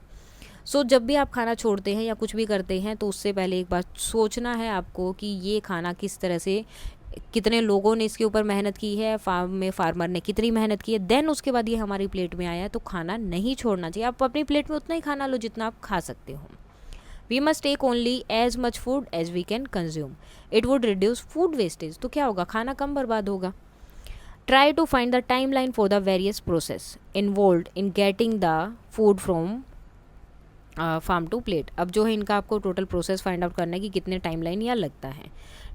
So जब भी आप खाना छोड़ते हैं या कुछ भी करते हैं तो उससे पहले एक बार सोचना है आपको कि ये खाना किस तरह से, कितने लोगों ने इसके ऊपर मेहनत की है, फार्म में फार्मर ने कितनी मेहनत की है, देन उसके बाद ये हमारी प्लेट में आया है। तो खाना नहीं छोड़ना चाहिए, आप अपनी प्लेट में उतना ही खाना लो जितना आप खा सकते हो। We must take only as much food as we can consume, it would reduce food wastage. तो क्या होगा? खाना कम बर्बाद होगा। Try to find the timeline for the various process involved in getting the food from farm to plate. अब जो है इनका आपको टोटल प्रोसेस फाइंड आउट करना है कि कितने टाइमलाइन यहाँ लगता है,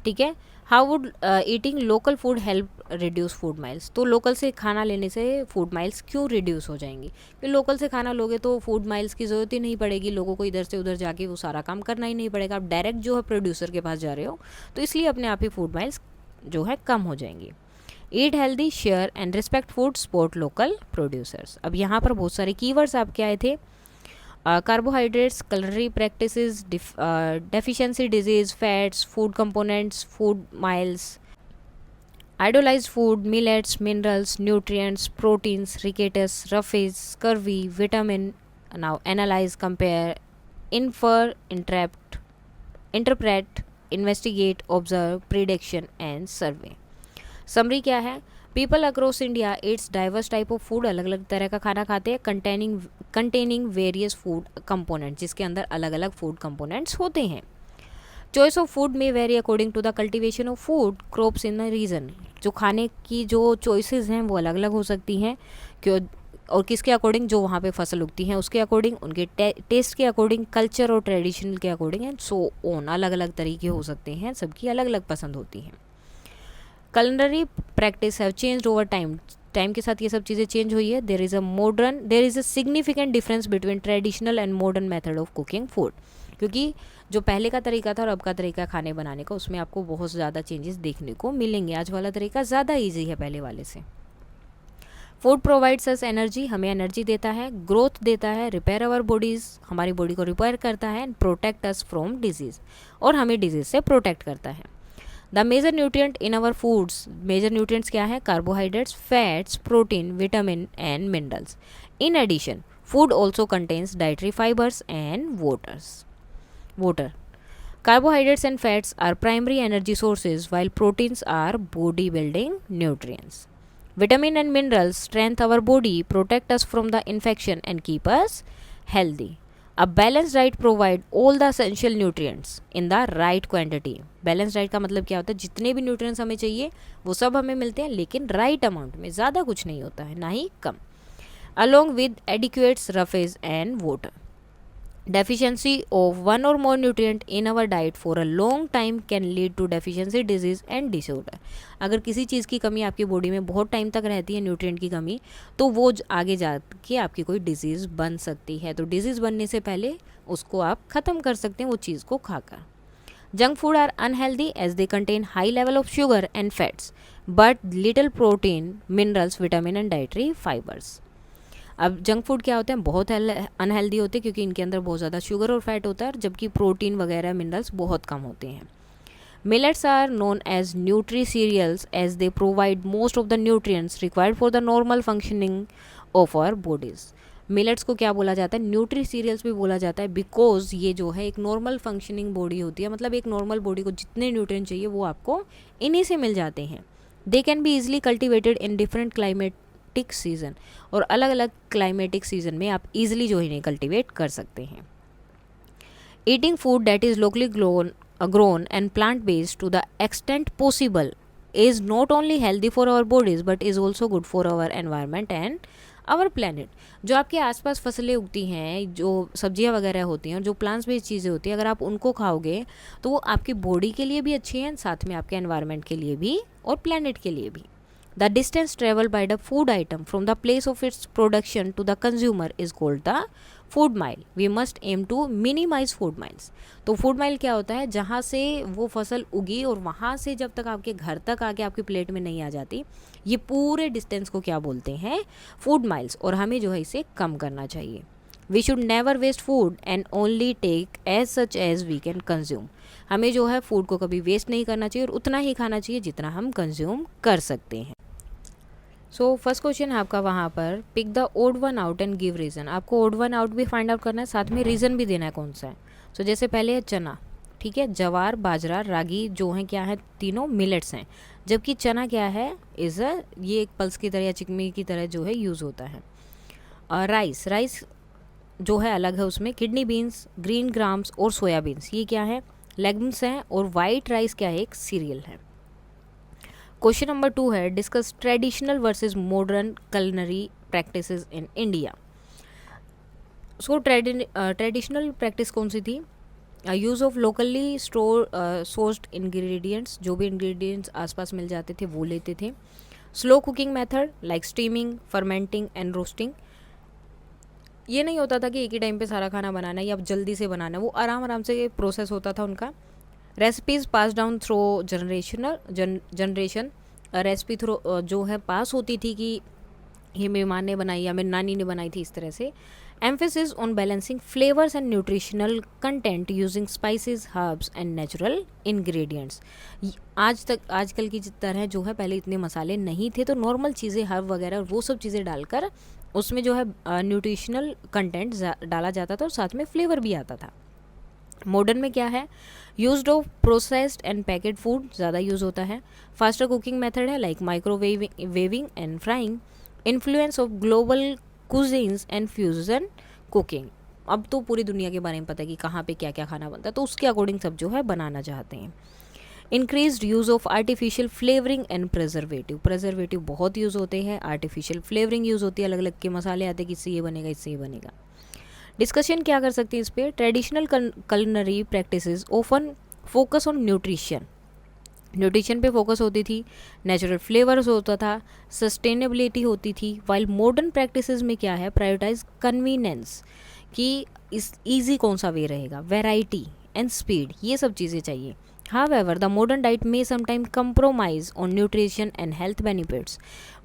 ठीक है। How would eating local food help reduce food miles. तो लोकल से खाना लेने से फूड माइल्स क्यों रिड्यूस हो जाएंगी? फिर लोकल से खाना लोगे तो फूड माइल्स की ज़रूरत ही नहीं पड़ेगी, लोगों को इधर से उधर जाके वो सारा काम करना ही नहीं पड़ेगा। आप डायरेक्ट जो है प्रोड्यूसर के पास जा रहे हो, तो इसलिए अपने आप ही फूड माइल्स जो है कम हो जाएंगी। Eat healthy, share and respect food, support local producers. अब यहाँ पर बहुत सारे कीवर्ड्स आपके आए थे। Carbohydrates, culinary practices, deficiency disease, fats, food components, food miles, idolized food, millets, minerals, nutrients, proteins, rickets, roughage, scurvy, vitamin. Now analyze, compare, infer, interpret, investigate, observe, prediction and survey. Summary क्या है? People across India it's diverse type of food, अलग अलग तरह का खाना खाते हैं, कंटेनिंग वेरियस फूड कंपोनेंट, जिसके अंदर अलग अलग फूड कंपोनेंट्स होते हैं। Choice of food may vary according to the cultivation of food crops in the region. जो खाने की जो चॉइसेस हैं वो अलग अलग हो सकती हैं क्यों, और किसके अकॉर्डिंग? जो वहाँ पे फसल उगती हैं उसके अकॉर्डिंग, उनके टेस्ट के अकॉर्डिंग, कल्चर और ट्रेडिशनल के अकॉर्डिंग एंड सो ऑन। अलग अलग तरीके हो सकते हैं, सबकी अलग अलग पसंद होती हैं। culinary practice have changed over time, time के साथ ये सब चीज़ें चेंज हुई है। There is a significant difference between traditional and modern method of cooking food. क्योंकि जो पहले का तरीका था और अब का तरीका खाने बनाने का, उसमें आपको बहुत ज़्यादा चेंजेस देखने को मिलेंगे। आज वाला तरीका ज़्यादा ईजी है पहले वाले से। फूड प्रोवाइड्स अस एनर्जी, हमें एनर्जी देता है, ग्रोथ देता है, रिपेयर अवर बॉडीज़, हमारी बॉडी को रिपेयर करता है, and protect us from diseases, और हमें डिजीज़ से प्रोटेक्ट करता है। The major nutrient in our foods, major nutrients क्या है? Carbohydrates, fats, protein, vitamin and minerals. In addition food also contains dietary fibers and water. Carbohydrates and fats are primary energy sources while proteins are body building nutrients. Vitamin and minerals strengthen our body, protect us from the infection and keep us healthy. A balanced diet provide all the essential nutrients in the right quantity. Balanced diet का मतलब क्या होता है? जितने भी nutrients हमें चाहिए वो सब हमें मिलते हैं, लेकिन right amount में, ज़्यादा कुछ नहीं होता है, ना ही कम। Along with adequate roughage and water. Deficiency of one or more nutrient in our diet for a long time can lead to deficiency disease and disorder. अगर किसी चीज़ की कमी आपकी बॉडी में बहुत टाइम तक रहती है, न्यूट्रिएंट की कमी, तो वो आगे जाके आपकी कोई डिजीज़ बन सकती है। तो डिजीज़ बनने से पहले उसको आप ख़त्म कर सकते हैं वो चीज़ को खाकर। Junk food are unhealthy as they contain high level of sugar and fats but little protein, minerals, vitamin and dietary fibers. अब जंक फूड क्या होते हैं? बहुत अनहेल्दी होते हैं क्योंकि इनके अंदर बहुत ज़्यादा शुगर और फैट होता है, जबकि प्रोटीन वगैरह मिनरल्स बहुत कम होते हैं। Millets are known as nutri cereals as they provide most of the nutrients required for the normal functioning of our bodies. Millets को क्या बोला जाता है? न्यूट्री सीरियल्स भी बोला जाता है, बिकॉज ये जो है एक नॉर्मल फंक्शनिंग बॉडी होती है, मतलब एक नॉर्मल बॉडी को जितने न्यूट्रिएंट चाहिए वो आपको इन्हीं से मिल जाते हैं। They can be easily cultivated in different climatic season, और अलग अलग क्लाइमेटिक सीजन में आप इजिली जो है कल्टिवेट कर सकते हैं। Eating food that is locally grown and plant based to the extent possible is not only healthy for our bodies but is also good for our environment and our planet. जो आपके आसपास फसलें उगती हैं, जो सब्जियां वगैरह होती हैं और जो प्लांट्स बेस्ड चीज़ें होती हैं, अगर आप उनको खाओगे तो वो आपकी बॉडी के लिए भी अच्छी हैं, साथ में आपके एनवायरनमेंट के लिए भी और प्लानट के लिए भी। The distance traveled by the food item from the place of its production to the consumer is called the food mile. We must aim to minimize food miles. तो food mile क्या होता है? जहाँ से वो फसल उगी और वहाँ से जब तक आपके घर तक आके आपकी प्लेट में नहीं आ जाती, ये पूरे डिस्टेंस को क्या बोलते हैं? Food miles. और हमें जो है इसे कम करना चाहिए। We should never waste food and only take as such as we can consume. हमें जो है फूड को कभी वेस्ट नहीं करना चाहिए और उतना ही खाना चाहिए जितना हम कंज्यूम कर सकते हैं। सो फर्स्ट क्वेश्चन है आपका वहाँ पर, pick the odd one out and give reason. आपको ओड वन आउट भी फाइंड आउट करना है, साथ में रीज़न भी देना है कौन सा है। सो जैसे पहले है चना, ठीक है, जवार, बाजरा, रागी जो है क्या है? तीनों मिलेट्स हैं, जबकि चना क्या है? ये एक पल्स की तरह या चिकमी की तरह जो है यूज़ होता है। राइस जो है अलग है, उसमें किडनी बीन्स, ग्रीन ग्राम्स और सोयाबीन्स ये क्या है? लेगम्स हैं। और वाइट राइस क्या है? एक सीरियल है। क्वेश्चन नंबर 2 है discuss traditional versus modern culinary practices in India. So traditional practice कौन सी थी? Use of locally sourced ingredients, जो भी इंग्रेडिएंट्स आसपास मिल जाते थे वो लेते थे। Slow cooking method like steaming, fermenting and roasting. ये नहीं होता था कि एक ही टाइम पे सारा खाना बनाना है या जल्दी से बनाना है, वो आराम आराम से प्रोसेस होता था उनका। Recipes pass down through generation, recipe through जो है पास होती थी कि ये मेरी माँ ने बनाई या मेरी नानी ने बनाई थी, इस तरह से। Emphasis on balancing flavours and nutritional content using spices, herbs and natural ingredients. आजकल की तरह जो है पहले इतने मसाले नहीं थे, तो नॉर्मल चीज़ें, हर्ब वगैरह वो सब चीज़ें डालकर उसमें जो है न्यूट्रिशनल कंटेंट डाला जाता था और साथ में फ्लेवर भी आता था। मॉडर्न में क्या है? Used of processed end packet food ज़्यादा यूज़ होता है। फास्टर कुकिंग मेथड है like microwaving and frying. Influence of global cuisines and fusion cooking. अब तो पूरी दुनिया के बारे में पता है कि कहाँ पे क्या क्या खाना बनता है, तो उसके अकॉर्डिंग सब जो है बनाना चाहते हैं। Increased use of artificial flavouring and preservative बहुत यूज़ होते हैं। आर्टिफिशियल फ्लेवरिंग यूज़ होती है, अलग अलग के मसाले आते हैं कि इससे ये बनेगा, इससे ये बनेगा। डिस्कशन क्या कर सकते हैं इस पर? Traditional culinary practices often focus on nutrition पे फोकस होती थी, नेचुरल फ्लेवर्स होता था, सस्टेनेबिलिटी होती थी। वाइल मॉडर्न प्रैक्टिसेस में क्या है? प्रायोरिटाइज कन्वीनियंस, कि इस ईजी कौन सा वे रहेगा, वैरायटी एंड स्पीड, ये सब चीज़ें चाहिए। हाउएवर द मॉडर्न डाइट में sometime compromise on nutrition and health benefits.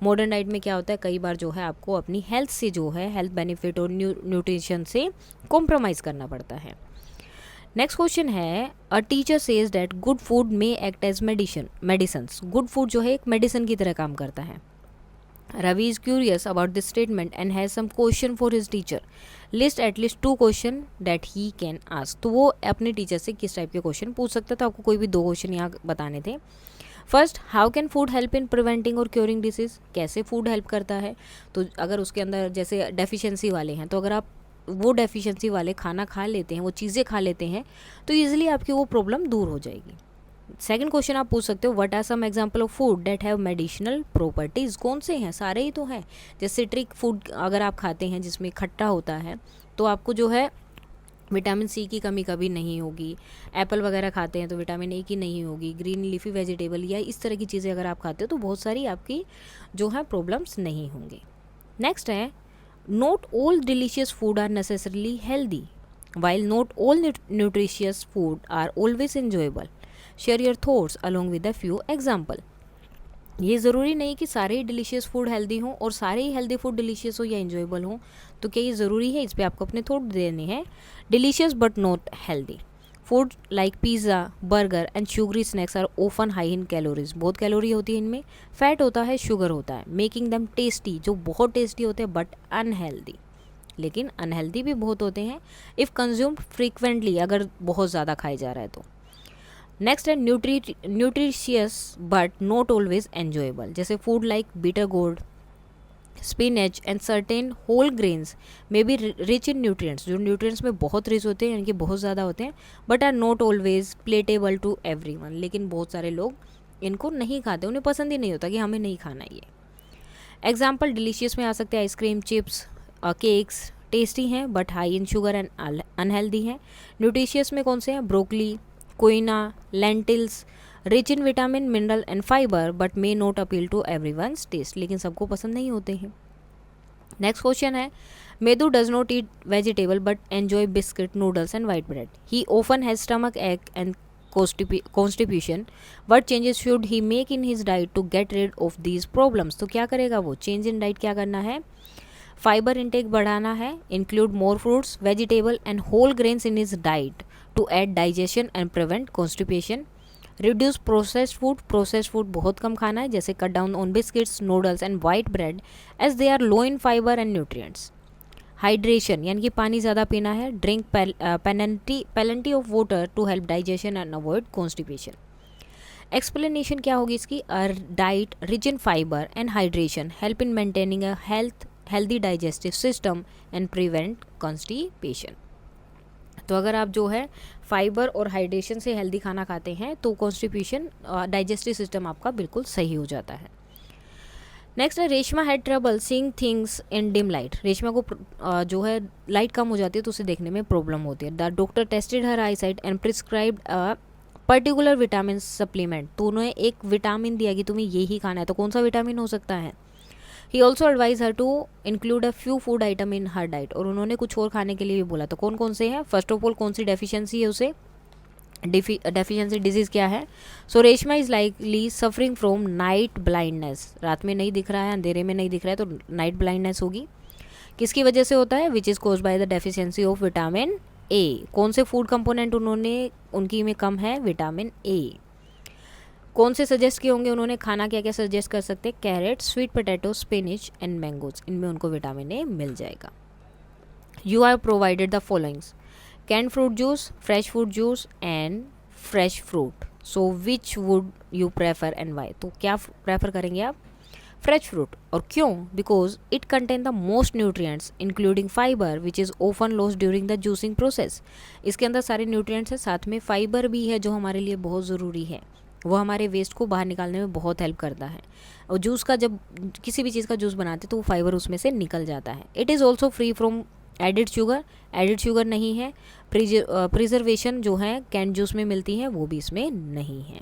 Modern diet में क्या होता है, कई बार जो है आपको अपनी हेल्थ से जो है हेल्थ बेनिफिट और न्यूट्रिशन से कॉम्प्रोमाइज़ करना पड़ता है। नेक्स्ट क्वेश्चन है a teacher says that good food may act as medicines. Good food जो है एक मेडिसिन की तरह काम करता है। Ravi is curious about this statement and has some question for his teacher. List at least 2 question that he can ask. तो वो अपने टीचर से किस टाइप के क्वेश्चन पूछ सकता था, आपको कोई भी 2 क्वेश्चन यहाँ बताने थे। First, how can food help in preventing और क्योरिंग डिसीज। कैसे फूड हेल्प करता है? तो अगर उसके अंदर जैसे डेफिशिएंसी वाले हैं, तो अगर आप वो डेफिशिएंसी वाले खाना खा लेते हैं, वो चीज़ें खा लेते हैं, तो ईजिली आपकी वो प्रॉब्लम दूर हो जाएगी। सेकंड क्वेश्चन आप पूछ सकते हो what are some example of food that have medicinal properties. कौन से हैं? सारे ही तो हैं। जैसे सिट्रिक फूड अगर आप खाते हैं जिसमें खट्टा होता है, तो आपको जो है विटामिन सी की कमी कभी नहीं होगी। एप्पल वगैरह खाते हैं तो विटामिन ए की नहीं होगी। ग्रीन लीफी वेजिटेबल या इस तरह की चीज़ें अगर आप खाते हो तो बहुत सारी आपकी जो है प्रॉब्लम्स नहीं होंगे। नेक्स्ट है not all delicious food are necessarily healthy while not all nutritious food are always enjoyable. Share your thoughts along with a few example. ये ज़रूरी नहीं कि सारे ही डिलीशियस फूड हेल्दी हों और सारे ही हेल्दी फूड डिलीशियस हो या इंजॉयबल हों। तो क्या ये ज़रूरी है? इस पर आपको अपने थॉट देने हैं। Delicious but not healthy food like pizza, burger and sugary snacks are often high in calories. बहुत कैलोरी होती है इनमें, फैट होता है, शुगर होता है। मेकिंग दैम टेस्टी, जो बहुत टेस्टी होते हैं बट अनहेल्दी। लेकिन अनहेल्दी भी बहुत होते हैं इफ़ कंज्यूम्ड फ्रीक्वेंटली, अगर बहुत ज़्यादा खाया जा रहा है तो। नेक्स्ट है nutritious but not always enjoyable. जैसे food like bitter gourd, spinach and certain whole grains may be rich in nutrients, जो न्यूट्रिएंट्स में बहुत रिच होते हैं, यानी कि बहुत ज़्यादा होते हैं, but are not always palatable to everyone. लेकिन बहुत सारे लोग इनको नहीं खाते, उन्हें पसंद ही नहीं होता कि हमें नहीं खाना ये। एग्जाम्पल डिलीशियस में आ सकते हैं आइसक्रीम, चिप्स, केक्स। टेस्टी हैं but high in sugar and unhealthy हैं। न्यूट्रिशियस में कौन से हैं? Broccoli, quinoa, lentils, rich in vitamin, mineral and fibre but may not appeal to everyone's taste, लेकिन सबको पसंद नहीं होते हैं। नेक्स्ट क्वेश्चन है Medu does not eat vegetable but enjoy biscuit, noodles and white bread. He often has stomach ache and constipation. What changes should he make in his diet to get rid of these problems. तो क्या करेगा वो? चेंज इन डाइट क्या करना है? फाइबर इंटेक बढ़ाना है, include more fruits, vegetable and whole grains in his diet to aid digestion and prevent constipation. Reduce processed food बहुत कम खाना है, जैसे cut down on biscuits, noodles and white bread as they are low in fiber and nutrients. Hydration यानी कि पानी ज़्यादा पीना है। Drink plenty of water to help digestion and avoid constipation. Explanation क्या होगी इसकी? Diet rich in fiber and hydration help in maintaining a healthy digestive system and prevent constipation. तो अगर आप जो है फाइबर और हाइड्रेशन से हेल्दी खाना खाते हैं तो कॉन्स्टिपेशन डाइजेस्टिव सिस्टम आपका बिल्कुल सही हो जाता है। नेक्स्ट है Reshma had trouble seeing things in dim light. Reshma को जो है लाइट कम हो जाती है तो उसे देखने में प्रॉब्लम होती है। The doctor tested her I site and prescribed a particular vitamin supplement. तो उन्होंने एक विटामिन दिया कि तुम्हें यही खाना है। तो कौन सा विटामिन हो सकता है? He also advise her to include a few food item in her diet. और उन्होंने कुछ और खाने के लिए भी बोला। तो कौन कौन से हैं? फर्स्ट ऑफ ऑल कौन सी डेफिशिएंसी है उसे? डेफिशिएंसी डिजीज क्या है? So Reshma is likely suffering from night blindness. रात में नहीं दिख रहा है, अंधेरे में नहीं दिख रहा है, तो नाइट ब्लाइंडनेस होगी। किसकी वजह से होता है? Which is caused by the deficiency of vitamin ए। कौन से फूड कंपोनेंट उन्होंने उनकी में कम है? Vitamin A. कौन से सजेस्ट किए होंगे उन्होंने? खाना क्या क्या सजेस्ट कर सकते हैं? Carrot, sweet potato, spinach and mangoes. इनमें उनको विटामिन ए मिल जाएगा। You are provided the followings: can fruit juice, fresh fruit juice and fresh fruit. So which would you prefer and why? तो क्या प्रेफर करेंगे आप? Fresh fruit. और क्यों? Because it contain the most nutrients including fiber which is often lost during the juicing process. इसके अंदर सारे न्यूट्रिएंट्स हैं, साथ में फाइबर भी है जो हमारे लिए बहुत ज़रूरी है। वो हमारे वेस्ट को बाहर निकालने में बहुत हेल्प करता है। और जूस का, जब किसी भी चीज़ का जूस बनाते तो वो फाइबर उसमें से निकल जाता है। It is also free from added sugar. Added sugar नहीं है। प्रिजर्वेशन जो है कैन जूस में मिलती है वो भी इसमें नहीं है।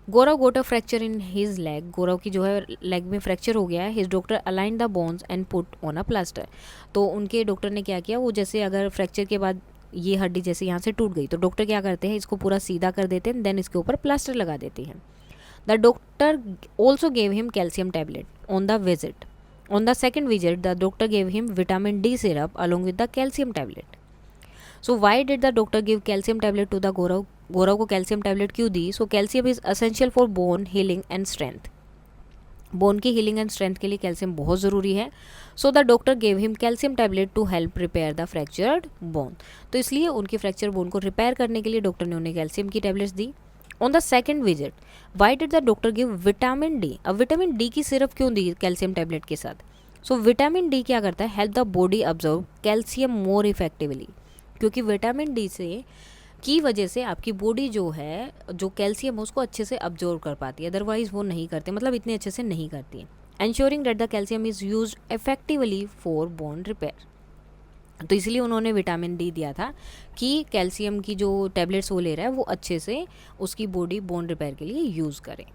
Gaurav got a fracture in his leg. Gaurav की जो है लेग में फ्रैक्चर हो गया है। His doctor align the bones and put on a plaster. तो उनके डॉक्टर ने क्या किया? वो जैसे अगर फ्रैक्चर के बाद ये हड्डी जैसे यहाँ से टूट गई तो डॉक्टर क्या करते हैं? इसको पूरा सीधा कर देते हैं, देन इसके ऊपर प्लास्टर लगा देते हैं। The doctor also gave him calcium tablet on the visit. On the second visit the doctor gave him vitamin D syrup along with the calcium tablet. So why did the doctor give calcium tablet to the Gaurav? Gaurav को कैल्शियम टैबलेट क्यों दी? So calcium is essential for bone healing and strength. Bone की हीलिंग एंड स्ट्रेंथ के लिए कैल्शियम बहुत ज़रूरी है। So the doctor gave him calcium tablet to help repair the fractured bone. तो इसलिए उनकी फ्रैक्चर बोन को रिपेयर करने के लिए डॉक्टर ने उन्हें कैल्शियम की tablets the. On the second visit Y did the doctor give vitamin D? अब विटामिन डी की सिरप क्यों दी कैल्शियम टैबलेट के साथ? सो विटामिन डी क्या करता है? Help the body absorb calcium more effectively. क्योंकि विटामिन डी से की वजह से आपकी बॉडी जो है जो कैल्शियम उसको अच्छे से अब्जॉर्व कर पाती है, अदरवाइज वो नहीं करते, मतलब इतने अच्छे से नहीं करती है। Ensuring that the calcium is use effectively for bone repair. तो इसलिए उन्होंने विटामिन डी दिया था कि कैल्शियम की जो टैबलेट्स वो ले रहा है वो अच्छे से उसकी बॉडी बोन रिपेयर के लिए यूज़ करे।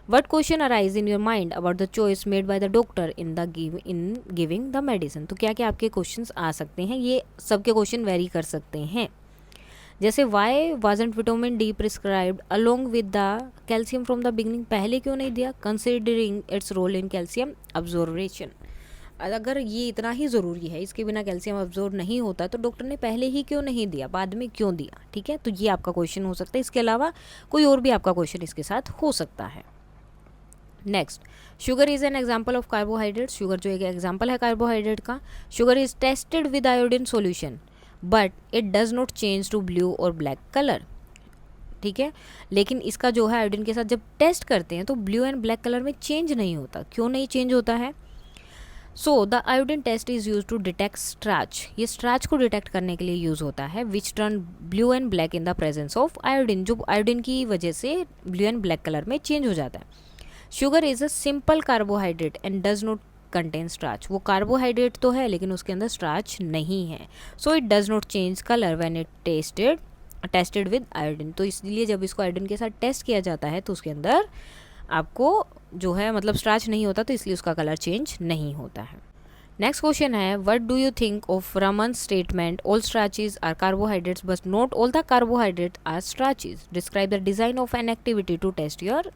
What question arise in your mind about the choice made by the doctor in giving the medicine? तो क्या क्या आपके क्वेश्चंस आ सकते हैं? ये सबके क्वेश्चन वेरी कर सकते हैं। जैसे why wasn't vitamin D prescribed along with the calcium from the beginning? पहले क्यों नहीं दिया? Considering its role in calcium absorption. अगर ये इतना ही ज़रूरी है, इसके बिना कैल्शियम अब्जॉर्व नहीं होता, तो डॉक्टर ने पहले ही क्यों नहीं दिया, बाद में क्यों दिया? ठीक है, तो ये आपका क्वेश्चन हो सकता है। इसके अलावा कोई और भी आपका क्वेश्चन इसके साथ हो सकता है। Next, sugar is an example of carbohydrate. Sugar जो एक एग्जाम्पल है कार्बोहाइड्रेट का। Sugar is tested with iodine solution but it does not change to blue or black colour. ठीक है, लेकिन इसका जो है आयोडीन के साथ जब टेस्ट करते हैं तो ब्लू एंड ब्लैक कलर में चेंज नहीं होता। क्यों नहीं चेंज होता है? So the iodine test is use to detect starch. ये स्ट्राच को डिटेक्ट करने के लिए यूज़ होता है। विच turn blue and black in the presence of iodine, जो आयोडीन की वजह से ब्लू एंड ब्लैक कलर में चेंज हो जाता है। Sugar is a simple carbohydrate and does not contain starch. वो कार्बोहाइड्रेट तो है लेकिन उसके अंदर स्टार्च नहीं है। So it does not change colour when it tested with iodine. तो इसलिए जब इसको आयोडीन के साथ टेस्ट किया जाता है तो उसके अंदर आपको जो है मतलब स्टार्च नहीं होता, तो इसलिए उसका कलर चेंज नहीं होता है। नेक्स्ट क्वेश्चन है, what do you think of Raman's statement all starches are carbohydrates but not all the carbohydrate are starches? Describe the design of an activity to test your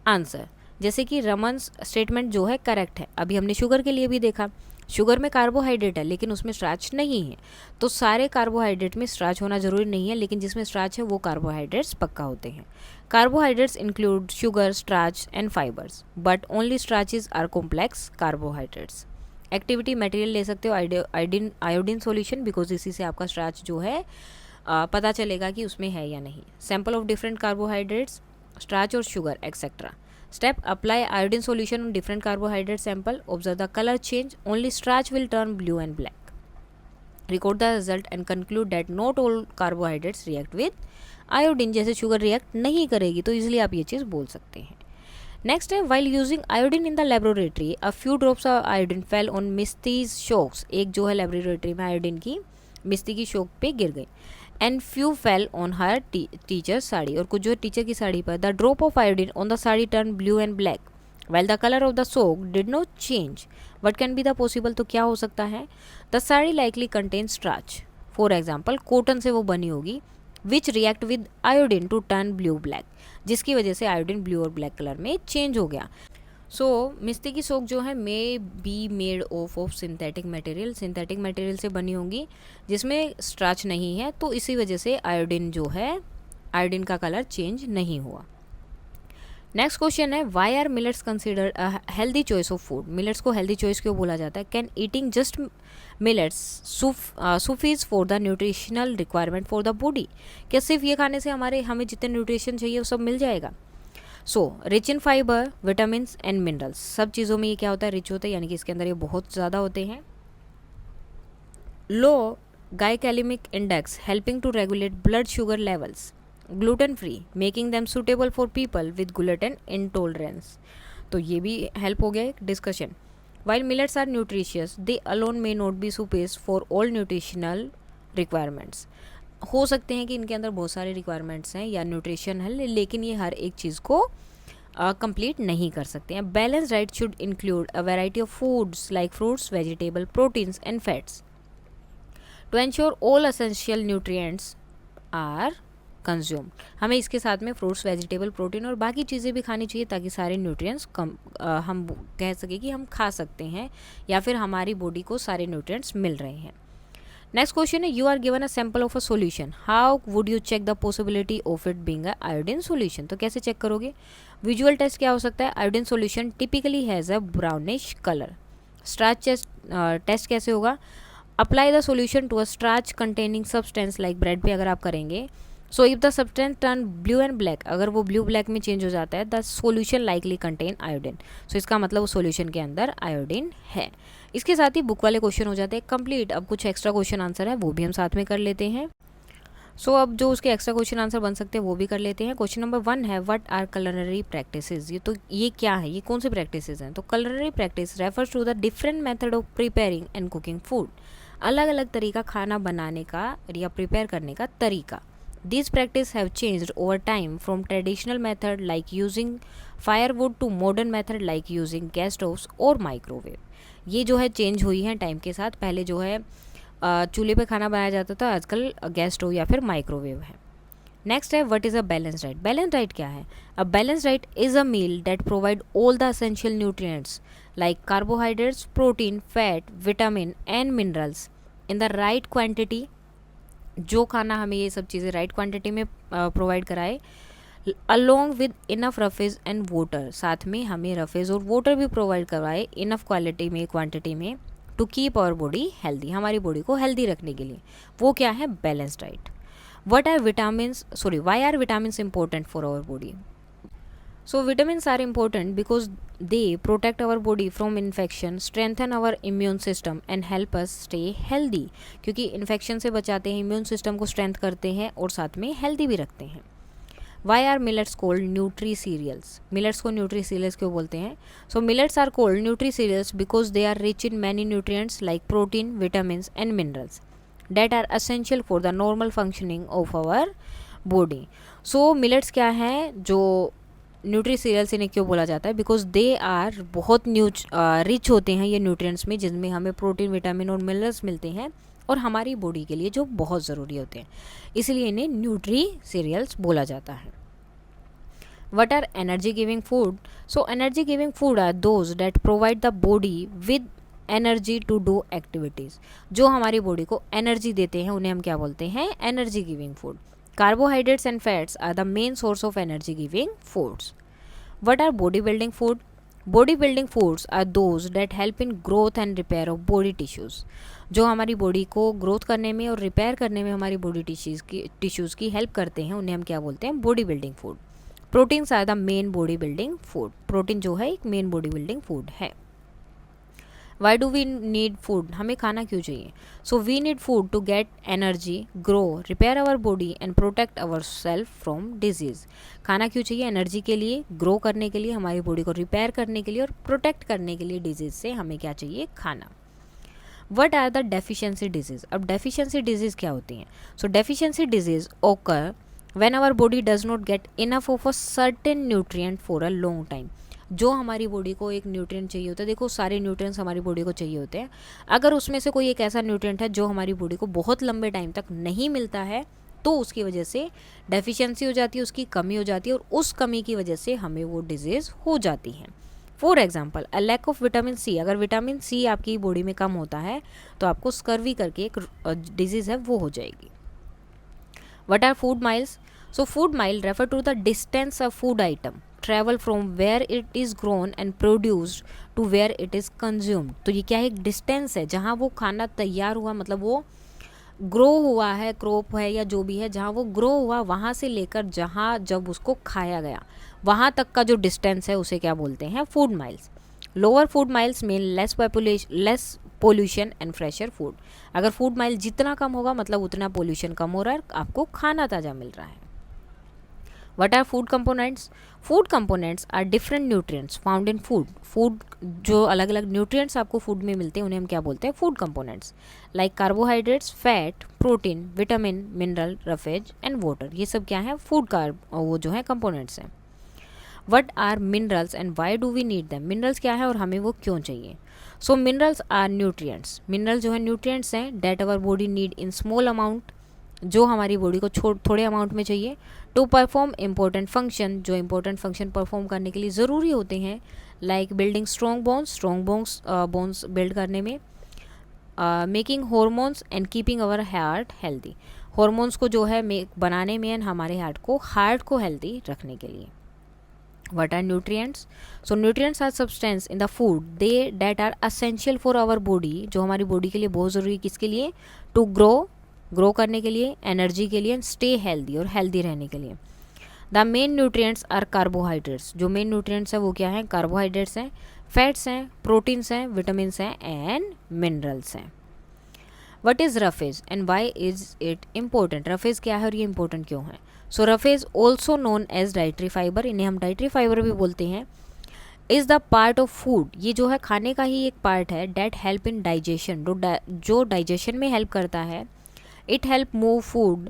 answer. जैसे कि रमन्स स्टेटमेंट जो है करेक्ट है। अभी हमने शुगर के लिए भी देखा, शुगर में कार्बोहाइड्रेट है लेकिन उसमें स्टार्च नहीं है। तो सारे कार्बोहाइड्रेट में स्टार्च होना जरूरी नहीं है, लेकिन जिसमें स्टार्च है वो कार्बोहाइड्रेट्स पक्का होते हैं। Carbohydrates include sugar, starch and fibres but only starches are complex carbohydrates. Activity material ले सकते हो आयोडीन सॉल्यूशन, बिकॉज इसी से आपका स्टार्च जो है पता चलेगा कि उसमें है या नहीं। Sample of different carbohydrates, starch और sugar etcetera. Step, apply iodine solution on different carbohydrate sample. Observe the color change. Only starch will turn blue and black. Record the result and conclude that not all carbohydrates react with iodine, जैसे शुगर रिएक्ट नहीं करेगी, तो इजिली आप ये चीज़ बोल सकते हैं। नेक्स्ट है while using iodine in the laboratory a few drops of iodine fell on Misty's socks, एक जो है लेबोरेटरी में आयोडीन की मिस्टी की शोक पे गिर गई। And few fell on her teacher sari, और कुछ जो टीचर की साड़ी पर। The drop of iodine on the sari turn blue and black well the colour of the sock did not change, what can be the possible, तो क्या हो सकता है। The sari likely contain starch, for example cotton से वो बनी होगी, which react with iodine to turn blue black, जिसकी वजह से iodine blue or black colour में चेंज हो गया। सो मिस्टी की सोक जो है may be made of synthetic material, synthetic material से बनी होंगी जिसमें स्टार्च नहीं है, तो इसी वजह से आयोडीन जो है, आयोडीन का कलर चेंज नहीं हुआ। नेक्स्ट क्वेश्चन है why are millets considered a healthy choice of food, millets को हेल्दी चॉइस क्यों बोला जाता है। Can eating just millets suffice for the nutritional requirement for the body, क्या सिर्फ ये खाने से हमें जितने न्यूट्रिशन चाहिए वो सब मिल जाएगा। So rich in fibre vitamin and minerals, सब चीज़ों में ये क्या होता है, रिच होता है, यानी कि इसके अंदर ये बहुत ज़्यादा होते हैं। Low glycaemic index helping to regulate blood sugar levels, gluten free making them suitable for people with gluten intolerance, तो ये भी हेल्प हो गया एक discussion. While millets are nutritious they alone may not be sufficient for all nutritional requirements, हो सकते हैं कि इनके अंदर बहुत सारे रिक्वायरमेंट्स हैं या न्यूट्रिशन है, लेकिन ये हर एक चीज़ को कंप्लीट नहीं कर सकते हैं। Balance diet should include a variety of foods like fruits, vegetable, proteins and fats to ensure all essential nutrients are consume, हमें इसके साथ में फ्रूट्स, वेजिटेबल, प्रोटीन और बाकी चीज़ें भी खानी चाहिए ताकि सारे न्यूट्रिएंट्स हम कह सके कि हम खा सकते हैं या फिर हमारी बॉडी को सारे न्यूट्रिएंट्स मिल रहे हैं। नेक्स्ट क्वेश्चन है you are given a sample of a solution, how would you check the possibility of it being a iodine solution, तो कैसे चेक करोगे। विजुअल टेस्ट क्या हो सकता है, iodine solution typically has a brownish colour. Starch test कैसे होगा, apply the solution to a starch containing substance like bread पे अगर आप करेंगे, so if the substance turn blue and black, अगर वो ब्लू ब्लैक में चेंज हो जाता है, the solution likely contain iodine, so इसका मतलब वो सॉल्यूशन के अंदर आयोडीन है। इसके साथ ही बुक वाले क्वेश्चन हो जाते हैं कंप्लीट। अब कुछ एक्स्ट्रा क्वेश्चन आंसर है वो भी हम साथ में कर लेते हैं। सो अब जो उसके एक्स्ट्रा क्वेश्चन आंसर बन सकते हैं वो भी कर लेते हैं। क्वेश्चन नंबर 1 है व्हाट आर culinary प्रैक्टिसेस, ये क्या है, ये कौन सी प्रैक्टिसेस हैं। तो culinary practice refers to the different method of preparing and cooking food, अलग अलग तरीका खाना बनाने का या प्रिपेयर करने का तरीका। These practice have changed over time from traditional method like using firewood to modern method like using gas stoves or microwave। ये जो है चेंज हुई है टाइम के साथ, पहले जो है चूल्हे पे खाना बनाया जाता था, आजकल गैस स्टोव या फिर माइक्रोवेव है। नेक्स्ट है what is a balance diet, balance diet क्या है। A balance diet is a meal that provide all the essential nutrients like carbohydrates, protein, fat, vitamin and minerals in the right quantity, जो खाना हमें ये सब चीज़ें राइट क्वांटिटी में प्रोवाइड कराए, along with enough roughage and water, साथ में हमें रफेज और वाटर भी प्रोवाइड करवाए इनफ क्वालिटी में, क्वांटिटी में, to keep our body healthy, हमारी बॉडी को हेल्दी रखने के लिए, वो क्या है balance diet. What are vitamins, sorry why are vitamins important for our body. So vitamins are important because they protect our body from infection, strengthen our immune system and help us stay healthy, क्योंकि इन्फेक्शन से बचाते हैं, इम्यून सिस्टम को स्ट्रेंथ करते हैं और साथ में हेल्दी भी रखते हैं। Why are millets called nutri cereals, millets को न्यूट्री सीरियल्स क्यों बोलते हैं। So millets are called nutri cereals because they are rich in many nutrients like protein, vitamins and minerals that are essential for the normal functioning of our body। So millets क्या है, जो न्यूट्री सीरियल्स इन्हें क्यों बोला जाता है, बिकॉज दे आर बहुत रिच होते हैं ये न्यूट्रिएंट्स में, जिनमें हमें प्रोटीन, विटामिन और मिनरल्स मिलते हैं और हमारी बॉडी के लिए जो बहुत ज़रूरी होते हैं, इसलिए इन्हें न्यूट्री सीरियल्स बोला जाता है। What are energy giving food? So energy giving food are those that provide the body with energy to do activities, जो हमारी बॉडी को एनर्जी देते हैं उन्हें हम क्या बोलते हैं, energy giving food. Carbohydrates and fats are the main source of energy giving foods. What are body building food? Body building foods are those that help in growth and repair of body tissues, जो हमारी बॉडी को ग्रोथ करने में और रिपेयर करने में हमारी बॉडी टिश्यूज़ की हेल्प करते हैं, उन्हें हम क्या बोलते हैं, body building food. Proteins are the main body building food, protein जो है एक मेन बॉडी बिल्डिंग फूड है। Why do we need food, हमें खाना क्यों चाहिए? So we need food to get energy, grow, repair our body and protect our self from disease. खाना क्यों चाहिए? एनर्जी के लिए, ग्रो करने के लिए, हमारी बॉडी को रिपेयर करने के लिए और प्रोटेक्ट करने के लिए डिजीज़ से हमें क्या चाहिए? खाना। What are the deficiency disease, अब डेफिशिएंसी डिजीज़ क्या होती हैं? So deficiency disease occur when our body does not get enough of a certain nutrient for a long time. जो हमारी बॉडी को एक न्यूट्रिएंट चाहिए होता है, देखो सारे न्यूट्रिएंट्स हमारी बॉडी को चाहिए होते हैं, अगर उसमें से कोई एक ऐसा न्यूट्रिएंट है जो हमारी बॉडी को बहुत लंबे टाइम तक नहीं मिलता है, तो उसकी वजह से डेफिशिएंसी हो जाती है, उसकी कमी हो जाती है, और उस कमी की वजह से हमें वो डिजीज़ हो जाती है। For example a lack of vitamin C, अगर विटामिन सी आपकी बॉडी में कम होता है तो आपको स्कर्वी करके एक डिजीज़ है वो हो जाएगी। What are food miles? So food mile refer to the distance of food item travel from where it is grown and produced to where it is consumed. तो ये क्या है? एक डिस्टेंस है जहाँ वो खाना तैयार हुआ, मतलब वो ग्रो हुआ है, क्रॉप है या जो भी है, जहाँ वो ग्रो हुआ वहाँ से लेकर जहाँ जब उसको खाया गया वहाँ तक का जो डिस्टेंस है उसे क्या बोलते हैं? Food miles. Lower food miles mean less pollution and fresher food. अगर फूड माइल जितना कम होगा मतलब उतना पोल्यूशन कम हो रहा है, आपको खाना ताज़ा मिल रहा है। What are food components? Food components are different nutrients found in food. Food जो अलग अलग न्यूट्रिएंट्स आपको फूड में मिलते हैं उन्हें हम क्या बोलते हैं? Food components. Like carbohydrates, fat, protein, vitamin, mineral, roughage and water, ये सब क्या है? फूड का वो जो है कंपोनेंट्स हैं। What are minerals and why do we need them? Minerals क्या है और हमें वो क्यों चाहिए? So minerals are nutrients. Mineral जो है न्यूट्रिएंट्स हैं that our body need in small amount, जो हमारी बॉडी को थोड़े अमाउंट में चाहिए, टू परफॉर्म इम्पोर्टेंट फंक्शन, जो इंपॉर्टेंट फंक्शन परफॉर्म करने के लिए ज़रूरी होते हैं, like building strong bones build करने में, making hormones and keeping our heart healthy, hormones को जो है बनाने में एंड हमारे हार्ट को हेल्दी रखने के लिए। What are nutrients? So nutrients are substance in the food they that are essential for our body, जो हमारी बॉडी के लिए बहुत ज़रूरी है, किसके लिए? टू ग्रो करने के लिए, एनर्जी के लिए, स्टे हेल्दी और हेल्दी रहने के लिए। The main nutrients are carbohydrates, जो मेन न्यूट्रिएंट्स हैं वो क्या हैं? कार्बोहाइड्रेट्स हैं, फैट्स हैं, प्रोटीन्स हैं, विटामिन्स हैं एंड मिनरल्स हैं। What is roughage and why is it important? Roughage क्या है और ये इंपॉर्टेंट क्यों है? So roughage also known as dietary fibre, इन्हें हम डाइट्री फाइबर भी बोलते हैं, is the part of food, ये जो है खाने का ही एक पार्ट है, डेट हेल्प इन डाइजेशन, जो डाइजेशन में हेल्प करता है। It help move food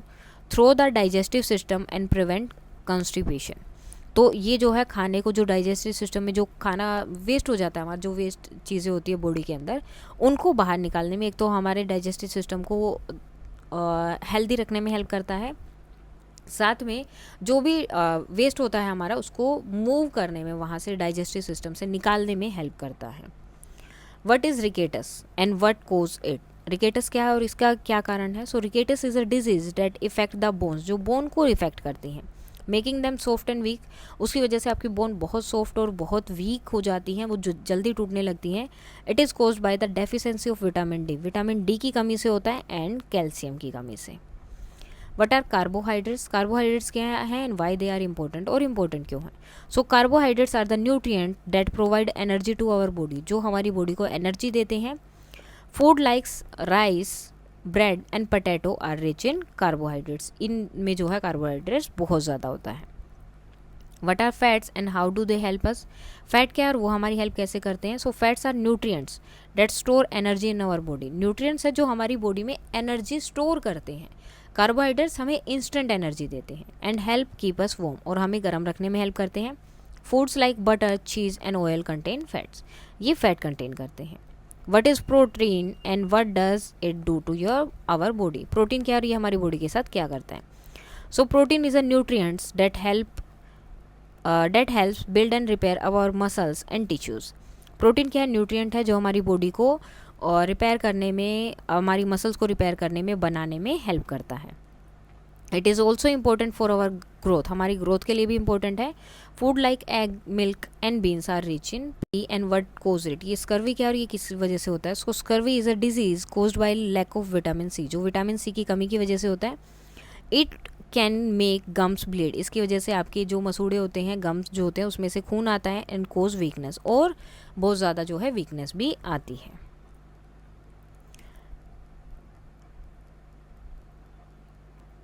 through the digestive system and prevent constipation. तो ये जो है खाने को, जो डाइजेस्टिव सिस्टम में जो खाना वेस्ट हो जाता है, हमारा जो वेस्ट चीज़ें होती है बॉडी के अंदर, उनको बाहर निकालने में एक तो हमारे डाइजेस्टिव सिस्टम को हेल्दी रखने में हेल्प करता है, साथ में जो भी वेस्ट होता है हमारा उसको मूव करने में, वहाँ से डाइजेस्टिव सिस्टम से निकालने में हेल्प करता है। What is rickets and what cause it? Rickets क्या है और इसका क्या कारण है? So rickets is a disease that affect the bones, जो बोन को इफेक्ट करती हैं, making them soft and weak, उसकी वजह से आपकी बोन बहुत सॉफ्ट और बहुत वीक हो जाती हैं, वो जो जल्दी टूटने लगती हैं। It is caused by the deficiency of vitamin D, vitamin D की कमी से होता है एंड कैल्शियम की कमी से। What are carbohydrates? कार्बोहाइड्रेट्स क्या है and why they are important, और इम्पोर्टेंट क्यों है? So carbohydrates are the nutrient that provide energy to our body, जो हमारी बॉडी को एनर्जी देते हैं। Food likes rice, bread and potato are rich in carbohydrates, इनमें जो है कार्बोहाइड्रेट्स बहुत ज़्यादा होता है। What are fats and how do they help us? Fat क्या है और वो हमारी हेल्प कैसे करते हैं? So fats are nutrients that store energy in our body, nutrients है जो हमारी बॉडी में एनर्जी स्टोर करते हैं। कार्बोहाइड्रेट्स हमें इंस्टेंट एनर्जी देते हैं and help keep us warm, और हमें गर्म रखने में हेल्प करते हैं। Foods like butter, cheese and oil contain fats, ये फैट कंटेन करते हैं। What is protein and what does it do to our body? Protein क्या है और ये हमारी बॉडी के साथ क्या करता है? So protein is a nutrients that helps build and repair our muscles and tissues. Protein क्या है? न्यूट्रिएंट है जो हमारी बॉडी को रिपेयर करने में, हमारी मसल्स को रिपेयर करने में, बनाने में हेल्प करता है। It is also important for our growth, हमारी ग्रोथ के लिए भी इंपॉर्टेंट है। Food like egg, milk and beans are rich in P and what cause it? ये स्कर्वी क्या और ये किस वजह से होता है? सो scurvy is a disease caused by lack of vitamin C, जो विटामिन सी की कमी की वजह से होता है। It can make gums bleed, इसकी वजह से आपके जो मसूड़े होते हैं, गम्स जो होते हैं, उसमें से खून आता है, एंड कोज वीकनेस, और बहुत ज़्यादा जो है वीकनेस भी आती है।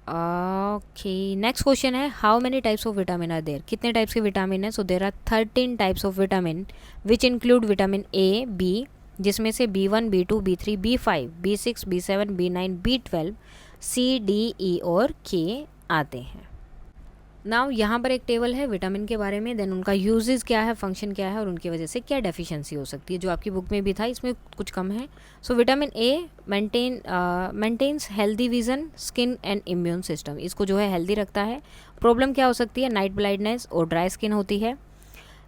ओके, नेक्स्ट क्वेश्चन है how many types of vitamin are there, कितने टाइप्स के विटामिन है? So there are 13 types of vitamin which include vitamin A, B, जिसमें से B1, B2, B3, B5, B6, B7, B9, B12, C, D, E और K आते हैं। नाउ यहाँ पर एक टेबल है विटामिन के बारे में, देन उनका यूजेस क्या है, फंक्शन क्या है, और उनकी वजह से क्या डेफिशिएंसी हो सकती है, जो आपकी बुक में भी था, इसमें कुछ कम है। So vitamin A maintains healthy vision, skin and immune system, इसको जो है हेल्दी रखता है। प्रॉब्लम क्या हो सकती है? नाइट ब्लाइंडनेस और ड्राई स्किन होती है।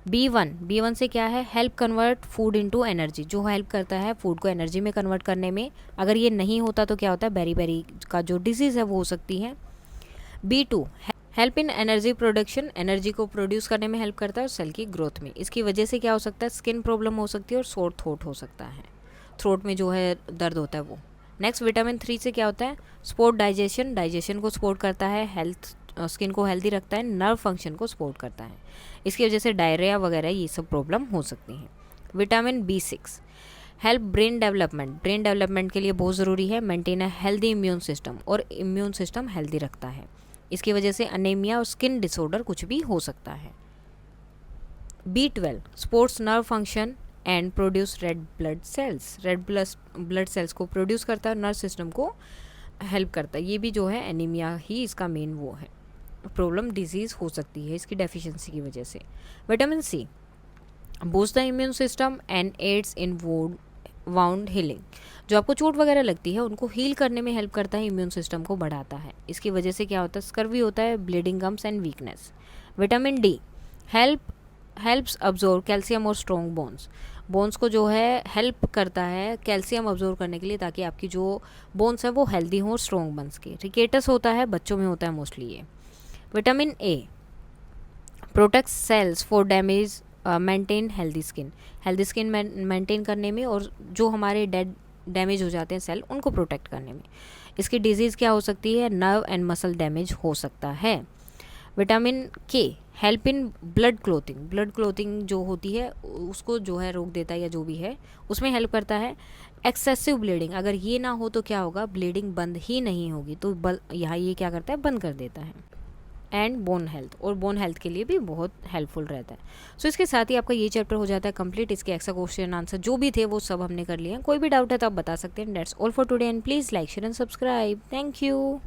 B1 से क्या है? Help convert food into energy, जो हेल्प करता है फूड को एनर्जी में कन्वर्ट करने में। अगर ये नहीं होता तो क्या होता है? बेरी बेरी का जो डिजीज़ है वो हो सकती है। B2 help in energy production, energy को प्रोड्यूस करने में हेल्प करता है और सेल की ग्रोथ में। इसकी वजह से क्या हो सकता है? स्किन प्रॉब्लम हो सकती है और सोर थ्रोट हो सकता है, थ्रोट में जो है दर्द होता है वो। नेक्स्ट विटामिन 3 से क्या होता है? सपोर्ट डाइजेशन, डाइजेशन को सपोर्ट करता है, हेल्थ स्किन को हेल्दी रखता है, नर्व फंक्शन को सपोर्ट करता है। इसकी वजह से डायरिया वगैरह ये सब प्रॉब्लम हो सकती हैं। Vitamin B6 help brain development, brain development के लिए बहुत ज़रूरी है। Maintain a healthy immune system, और इम्यून सिस्टम हेल्दी रखता है। इसकी वजह से अनेमिया और स्किन डिसऑर्डर कुछ भी हो सकता है। B12 sports nerve function and produce red blood cells, red blood cells को प्रोड्यूस करता है, नर्व सिस्टम को हेल्प करता है। ये भी जो है एनीमिया ही इसका मेन वो है प्रॉब्लम, डिजीज़ हो सकती है इसकी डेफिशिएंसी की वजह से। Vitamin C boost the immune system and aids in wound healing, जो आपको चोट वगैरह लगती है उनको हील करने में हेल्प करता है, इम्यून सिस्टम को बढ़ाता है। इसकी वजह से क्या होता है? स्कर्वी होता है, bleeding gums and weakness. Vitamin D helps absorb calcium और स्ट्रॉन्ग बोन्स को जो है हेल्प करता है कैल्शियम अब्जॉर्ब करने के लिए, ताकि आपकी जो बोन्स है वो हेल्दी हों और स्ट्रॉन्ग बन सके। रिकेटस होता है, बच्चों में होता है मोस्टली ये। Vitamin A protect cells for damage, maintain healthy skin maintain करने में, और जो हमारे डैमेज हो जाते हैं सेल उनको प्रोटेक्ट करने में। इसकी डिजीज़ क्या हो सकती है? नर्व एंड मसल डैमेज हो सकता है। Vitamin K help in blood clothing जो होती है उसको जो है रोक देता है, या जो भी है उसमें हेल्प करता है। एक्सेसिव ब्लीडिंग, अगर ये ना हो तो क्या होगा? ब्लीडिंग बंद ही नहीं होगी, तो यहाँ ये क्या करता है? बंद कर देता है। एंड बोन हेल्थ, और बोन हेल्थ के लिए भी बहुत हेल्पफुल रहता है। सो इसके साथ ही आपका ये चैप्टर हो जाता है कंप्लीट। इसके एक्स्ट्रा क्वेश्चन आंसर जो भी थे वो सब हमने कर लिए हैं। कोई भी डाउट है तो आप बता सकते हैं। That's all for today and please like share and subscribe. Thank you.